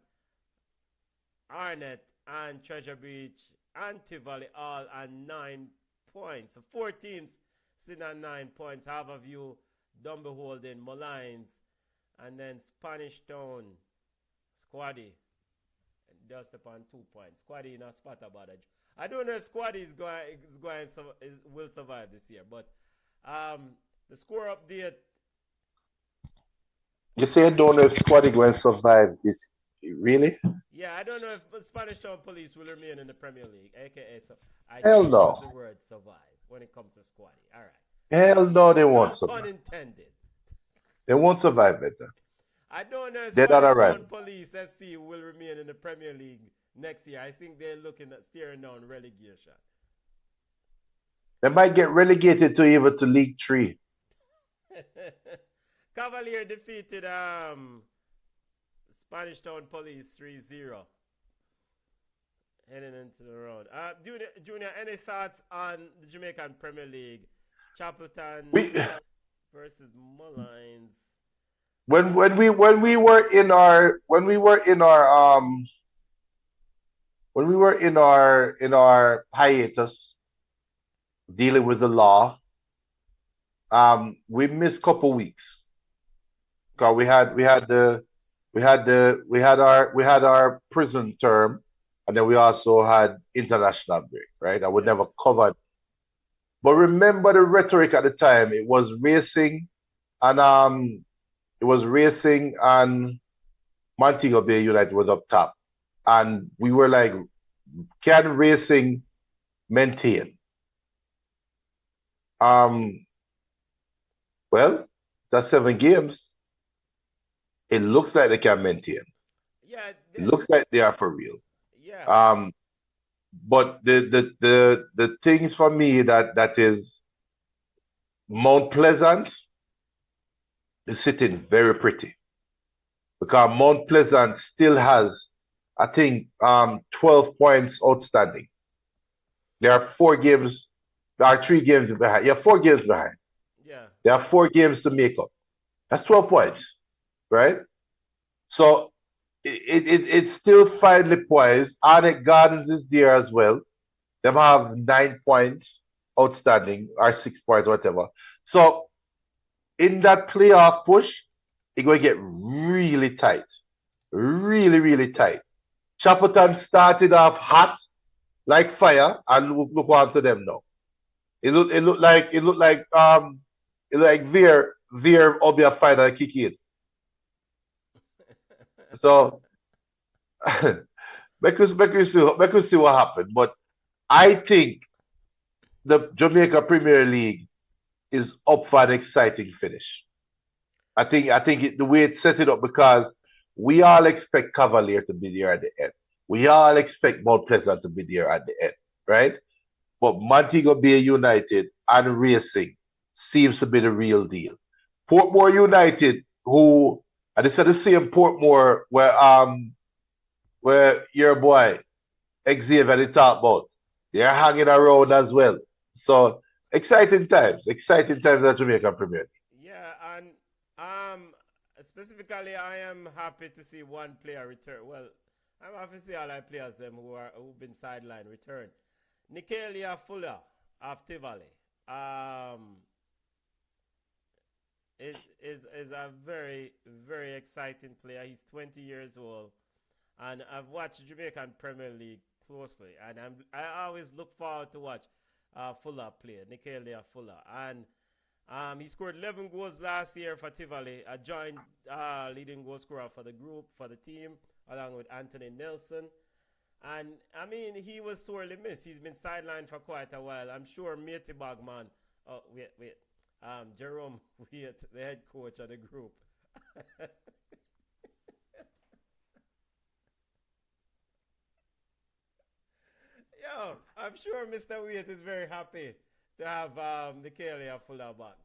Arnett, and Treasure Beach and Tivoli all on 9 points. So 4 teams sitting on 9 points. Haverview, Dumbeholden, Molynes, and then Spanish Town, Squaddy, and just upon 2 points. Squaddy in a spot about it. I don't know if Squaddy will survive this year, but the score update. You say you don't know if Squaddy going to survive this? Really? Yeah, I don't know if Spanish Town Police will remain in the Premier League, aka Hell no. The word survive when it comes to Squaddy. All right. Hell no, they won't survive. Unintended. They won't survive better. I don't know if They're not Spanish arrived. Town Police FC will remain in the Premier League next year. I think they're looking at steering down relegation. They might get relegated to even to League 3. Cavalier defeated Spanish Town Police 3-0. Heading into the round. Junior, any thoughts on the Jamaican Premier League Chapelton We versus Mullines. when we were in our hiatus dealing with the law, we missed a couple weeks because we had our prison term, and then we also had international break, right? And we never covered. But remember the rhetoric at the time. It was racing and Montego Bay United was up top. And we were like, can racing maintain? Well, that's 7 games. It looks like they can maintain. Yeah. It looks like they are for real. Yeah. But the things for me that is Mount Pleasant is sitting very pretty. Because Mount Pleasant still has, I think, 12 points outstanding. There are 3 games behind. Yeah, 4 games behind. Yeah. There are 4 games to make up. That's 12 points, right? So it's still finely poised. Arnett Gardens is there as well. They have 9 points outstanding, or 6 points, whatever. So in that playoff push, it's going to get really tight. Really, really tight. Chapelton started off hot like fire, and look on to them now. It looked like Veer Obia final kick in. So make us see what happened. But I think the Jamaica Premier League is up for an exciting finish. I think the way it's set it up, because we all expect Cavalier to be there at the end. We all expect Mount Pleasant to be there at the end, right? But Montego Bay United and Racing seems to be the real deal. Portmore United, and it's at the same Portmore where your boy Xavier they talk about, they're hanging around as well. So exciting times at Jamaican Premier League. Yeah, and specifically, I am happy to see one player return. Well, I'm happy to see all our players who've been sidelined return. Nicalia Fuller of Tivoli. Is a very, very exciting player. He's 20 years old, and I've watched Jamaican Premier League closely, and I always look forward to watch Fuller play, Nicalia Fuller, and he scored 11 goals last year for Tivoli, a joint leading goal scorer for the team, along with Anthony Nelson. And, I mean, he was sorely missed. He's been sidelined for quite a while. I'm sure Matey Bagman, Jerome Wyatt, the head coach of the group. Yo, I'm sure Mr. Wyatt is very happy to have Nicalia Fuller back.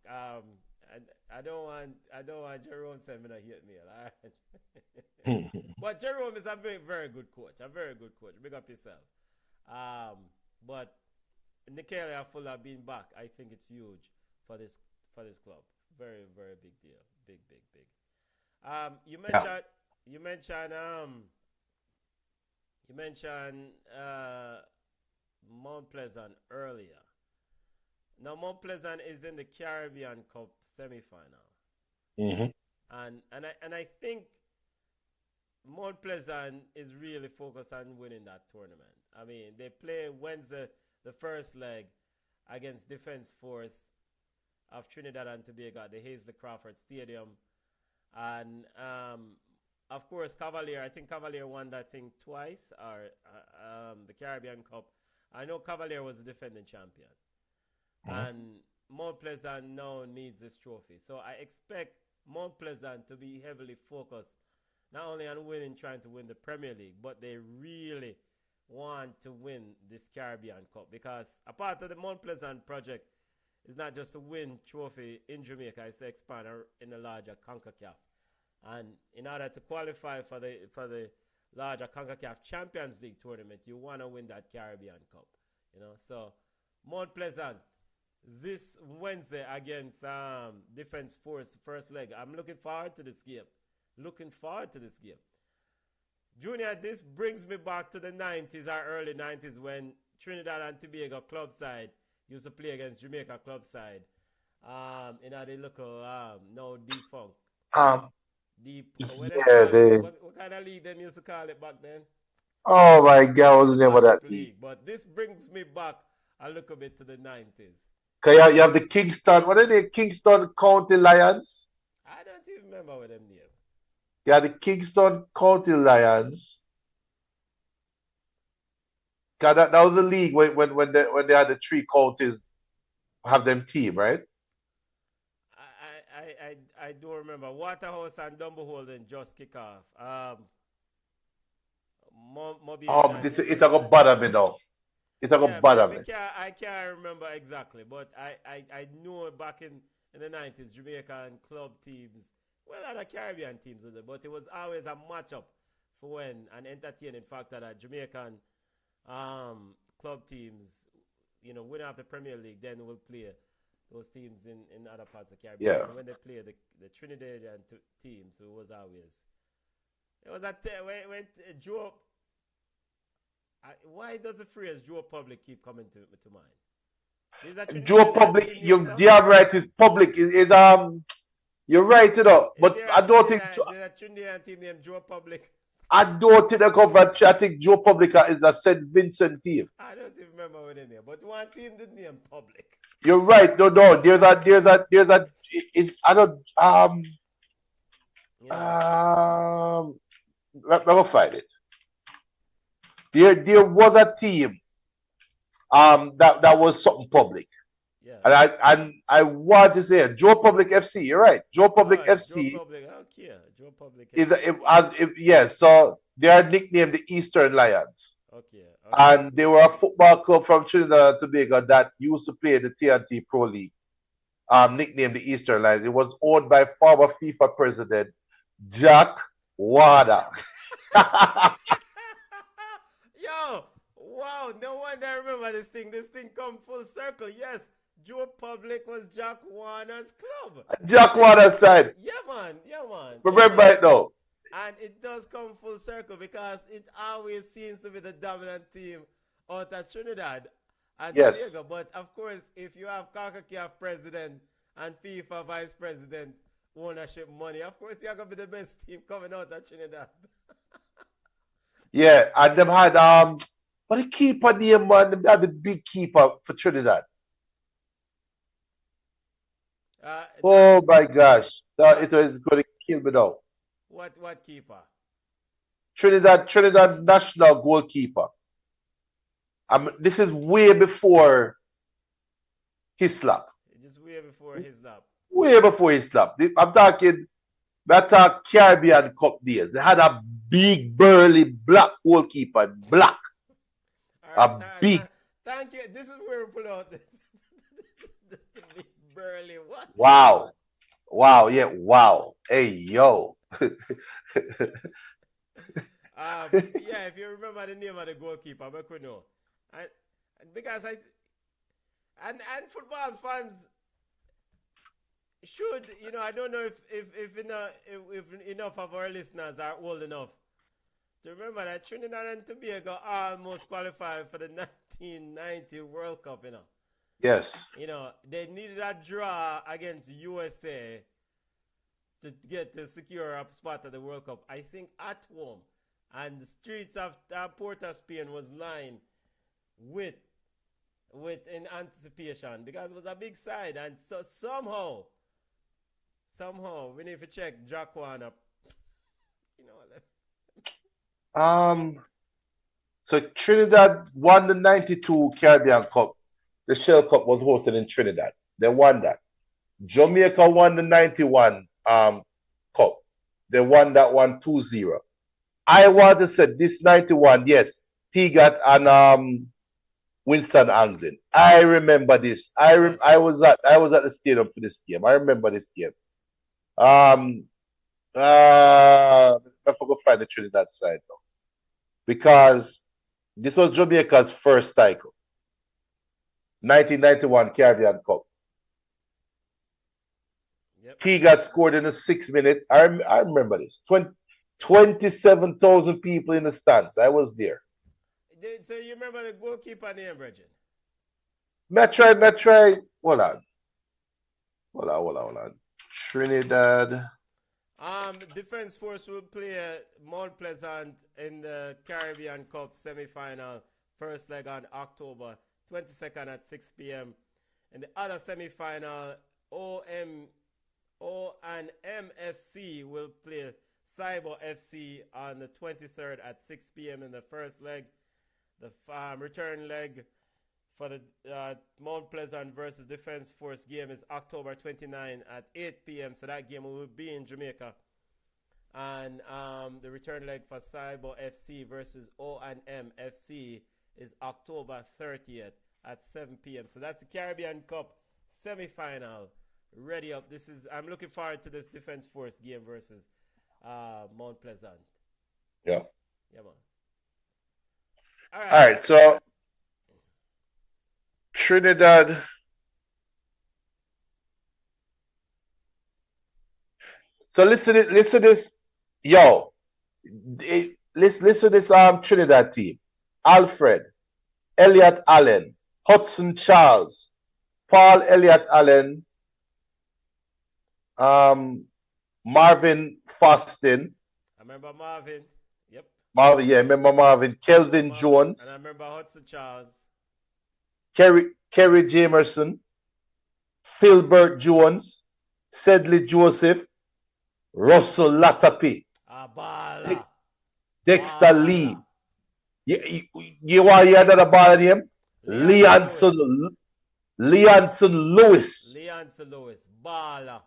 I don't want Jerome sending me a hate mail. All right? But Jerome is a very good coach. A very good coach. Big up yourself. But Nicalia Fuller being back, I think it's huge for this club. Very, very big deal. Big. You mentioned Mount Pleasant earlier. Now, Mount Pleasant is in the Caribbean Cup semi-final. Mm-hmm. And I think Mount Pleasant is really focused on winning that tournament. I mean, they play Wednesday, the first leg, against Defence Force of Trinidad and Tobago at the Hazley Crawford Stadium. And, of course, Cavalier, I think Cavalier won that thing twice, or the Caribbean Cup. I know Cavalier was the defending champion. And Mount Pleasant now needs this trophy. So I expect Mount Pleasant to be heavily focused not only on trying to win the Premier League, but they really want to win this Caribbean Cup, because a part of the Mount Pleasant project is not just to win trophy in Jamaica, it's to expand in the larger CONCACAF. And in order to qualify for the larger CONCACAF Champions League tournament, you want to win that Caribbean Cup. So Mount Pleasant this Wednesday against Defense Force first leg. I'm looking forward to this game. Junior, this brings me back to the 90s or early 90s when Trinidad and Tobago club side used to play against Jamaica club side. In the local now defunct. What kind of league them used to call it back then? Oh my God, what's the name of that league? But this brings me back a little bit to the 90s. Okay, you have the Kingston, what are they? Kingston County Lions? I don't even remember what them name. Yeah, the Kingston County Lions. God, that was the league when they had the three counties have them team, right? I don't remember. Waterhouse and Dumbleholden just kick off. It's a go bother me now. It's a go bother me. I can't remember exactly, but I know back in the 90s, Jamaican club teams, well, other Caribbean teams with it, but it was always a matchup for when an entertaining factor that Jamaican club teams, win off the Premier League, then we'll play those teams in other parts of the Caribbean. Yeah. When they play the Trinidadian teams, it was always. It was when Joe. Why does the phrase Joe Public keep coming to mind? Joe Public, you're right. It's public. You're right, but I don't think. There's a Trinidadian team named Joe Public. I don't think they cover. I think Joe Public is a St. Vincent team. I don't even remember what they name, but one team did name Public. You're right. No. There's a. I don't. Let me find it. There was a team. That was something public. Yeah. And I want to say Joe Public FC. You're right. Joe Public FC. Joe Public. Okay. Joe Public FC. Yes. So they are nicknamed the Eastern Lions. Okay. And they were a football club from Trinidad and Tobago that used to play the TNT Pro League. Nicknamed the Eastern Lions. It was owned by former FIFA president Jack Wada. Yo, wow, no wonder I remember this thing. This thing come full circle. Yes, Joe Public was Jack Warner's club. Jack Warner's side. Yeah, man. Remember it though. And it does come full circle because it always seems to be the dominant team out at Trinidad and Tobago. But of course, if you have CONCACAF president and FIFA vice president ownership money, of course you're gonna be the best team coming out at Trinidad. Yeah, and them had what the keeper name, man? They had the big keeper for Trinidad. Oh my gosh. It was gonna kill me now. What keeper? Trinidad national goalkeeper. This is way before Hislop. Just way before Hislop. Way before Hislop. I'm talking that Caribbean Cup days. They had a big burly black goalkeeper. Black. Big. Thank you. This is where we pull out the big burly what? Wow. Yeah. Wow. Hey yo. Yeah, if you remember the name of the goalkeeper, I could know. Because and football fans should, I don't know if enough of our listeners are old enough to remember that Trinidad and Tobago almost qualified for the 1990 World Cup, Yes. They needed a draw against USA to secure a spot at the World Cup. I think at home. And the streets of Port of Spain was lined with in anticipation because it was a big side. And so somehow, we need to check Jack Warner. So Trinidad won the 92 Caribbean Cup. The Shell Cup was hosted in Trinidad. They won that. Jamaica won the 91 Cup. They won that one 2-0. I want to say this 91, yes, Pigat and Winston Anglin. I remember this. I was at the stadium for this game. I remember this game. I forgot to find the Trinidad side now. Because this was Jamaica's first title. 1991 Caribbean Cup. Yep. Teagat scored in the 6th minute. I remember this. 27,000 people in the stands. I was there. So you remember the goalkeeper name, Bridget? Me try. Hold on. Trinidad. Defense Force will play Mount Pleasant in the Caribbean Cup semi-final, first leg on October 22nd at 6 p.m. In the other semi-final, O and MFC will play Cyber FC on the 23rd at 6 p.m. in the first leg. The return leg for the Mount Pleasant versus Defense Force game is October 29 at 8 p.m. So that game will be in Jamaica. And the return leg for Cyber FC versus O&M FC is October 30th at 7 p.m. So that's the Caribbean Cup semi-final. Ready up. I'm looking forward to this Defense Force game versus Mount Pleasant. Yeah. Yeah, man. All right. So Trinidad. So listen to this. Yo. Listen to this Trinidad team. Alfred, Elliot Allen, Hudson Charles, Paul Elliot Allen, Marvin Fostin. I remember Marvin. Yep. Marvin, yeah, I remember Marvin. Kelvin Jones. And I remember Hudson Charles. Kerry Jamerson. Philbert Jones. Sedley Joseph. Russell Latapi. Bala. Dexter Bala. Lee. You want to hear another ball name? Leonson Lewis. Leonson Lewis. Bala.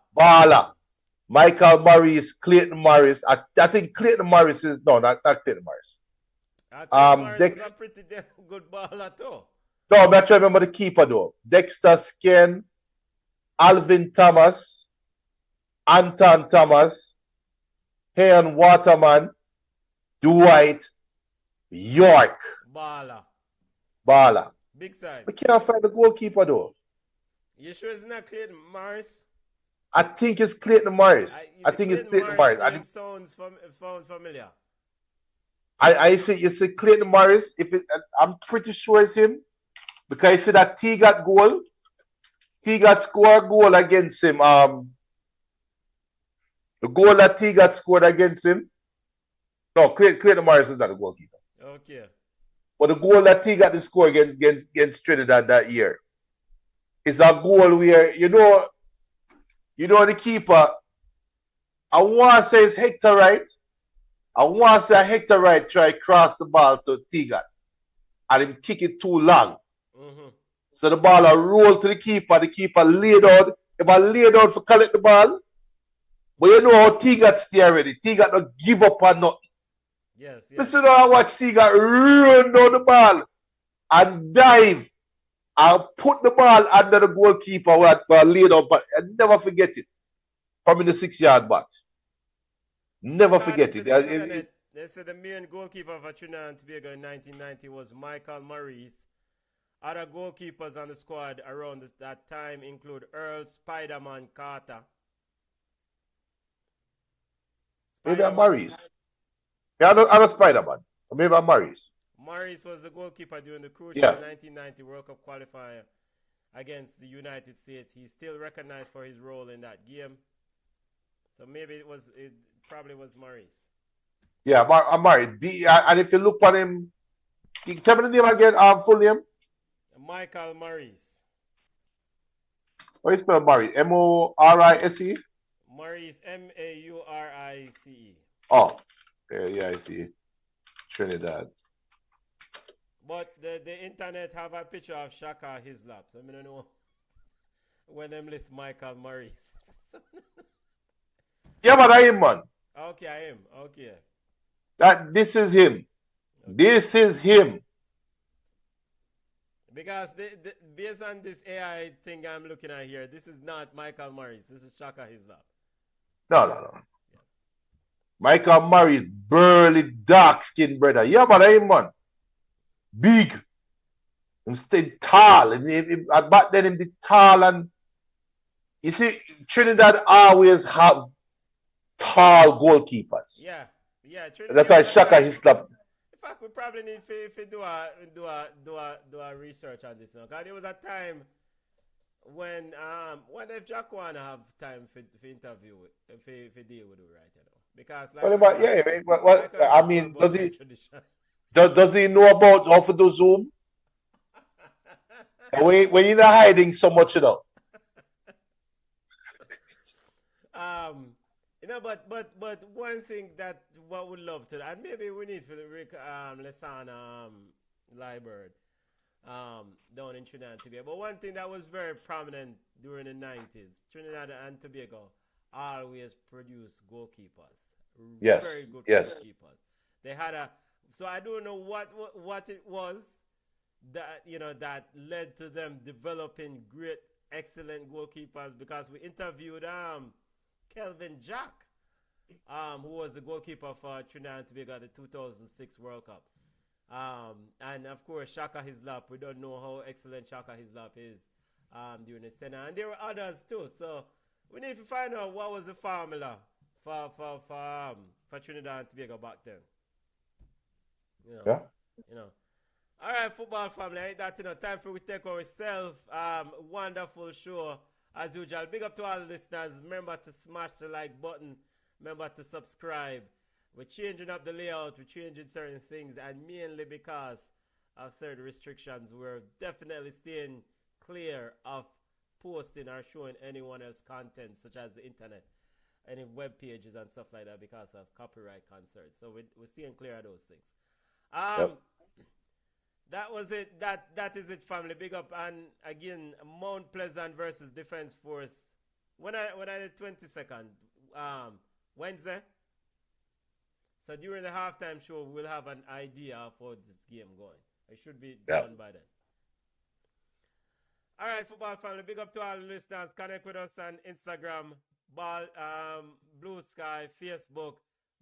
Michael Morris, Clayton Morris. I think Clayton Morris is not Clayton Morris. Morris was a pretty damn good baller too. No, I'm not trying to remember the keeper though. Dexter Sken, Alvin Thomas, Anton Thomas, Heyan Waterman, Dwight, York. Bala. Big side. We can't find the goalkeeper though. You sure it's not Clayton Morris? I think it's Clayton Morris. I think it's Clayton Morris. Name sounds familiar. I think you see Clayton Morris. I'm pretty sure it's him because I see that T got goal. T got scored a goal against him. The goal that T got scored against him. No, Clayton Morris is not a goalkeeper. Okay. But the goal that T got to score against Trinidad that year is a goal where the keeper. I want to say it's Hector Wright. I want to say Hector Wright try cross the ball to Tigat and him kick it too long. Mm-hmm. So the ball roll to the keeper. The keeper laid out. If I laid out for collect the ball, but you know how Tigat stay already. Tigat don't give up on nothing. Yes. Listen, I watch Tigat run down the ball and dive and put the ball under the goalkeeper who laid out. But I never forget it from in the 6-yard box. Never forget it. They said the main goalkeeper for Trinidad and Tobago in 1990 was Michael Maurice. Other goalkeepers on the squad around that time include Earl Spiderman Carter. Maybe I'm Maurice. Yeah, I'm a Spiderman. Maybe I'm Maurice. Maurice was the goalkeeper during the crucial 1990 World Cup qualifier against the United States. He's still recognized for his role in that game. So maybe it probably was Maurice. Yeah, I'm married. And if you look at him, you tell me the name again, full name? Michael Maurice. How you spell Maurice? M-O-R-I-S-E? Maurice, M-A-U-R-I-C-E. Oh, yeah, I see. Trinidad. But the internet have a picture of Shaka Hislop. So I don't know when them list Michael Maurice. Yeah, but I am, man. Okay, I am. Okay. This is him. Okay. This is him. Because based on this AI thing I'm looking at here, this is not Michael Maurice. This is Shaka Hislop. No. Yeah. Michael Maurice, burly, dark-skinned brother. Yeah, but I am, man. Big. Him stayed tall. Back then him did tall, and you see Trinidad always have tall goalkeepers. Yeah, yeah. That's why Trinidad Shaka his club. In fact, we probably need to do a research on this now. Cause there was a time when what if Jack wanna have time for interview for deal with it right now? Because I mean, does he know about how to do Zoom? when you're not hiding so much, But one thing that what would love to, and maybe we need for the Rick Lesan Library down in Trinidad and Tobago. But one thing that was very prominent during the 90s, Trinidad and Tobago always produced goalkeepers. Yes. Very good Yes. goalkeepers. They had so I don't know what it was that that led to them developing great, excellent goalkeepers, because we interviewed Kelvin Jack, who was the goalkeeper for Trinidad and Tobago at the 2006 World Cup. And of course, Shaka Hislop. We don't know how excellent Shaka Hislop is during the tenure. And there were others too. So we need to find out what was the formula for Trinidad and Tobago back then. Yeah. All right, football family. That's time for we take ourselves. Wonderful show as usual. Big up to all the listeners. Remember to smash the like button. Remember to subscribe. We're changing up the layout. We're changing certain things, and mainly because of certain restrictions, we're definitely staying clear of posting or showing anyone else content, such as the internet, any web pages and stuff like that, because of copyright concerns. So we're staying clear of those things. That was it. That is it, family. Big up. And again, Mount Pleasant versus Defense Force. When I the 22nd, Wednesday. So during the halftime show, we'll have an idea of how this game going. It should be done by then. All right, football family. Big up to all the listeners. Connect with us on Instagram, Blue Sky, Facebook.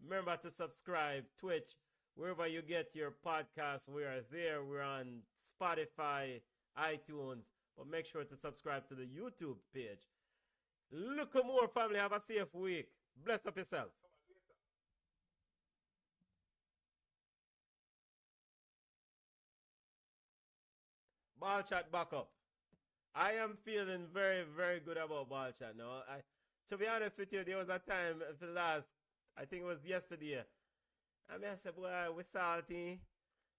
Remember to subscribe, Twitch, wherever you get your podcasts. We are there. We're on Spotify, iTunes. But make sure to subscribe to the YouTube page. Look more, family. Have a safe week. Bless up yourself. Ball chat back up. I am feeling very, very good about ball chat now. To be honest with you, there was a time for the last, I think it was yesterday. I said, boy, we're salty.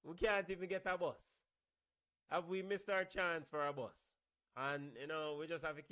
We can't even get a bus. Have we missed our chance for a bus? And, we just have to keep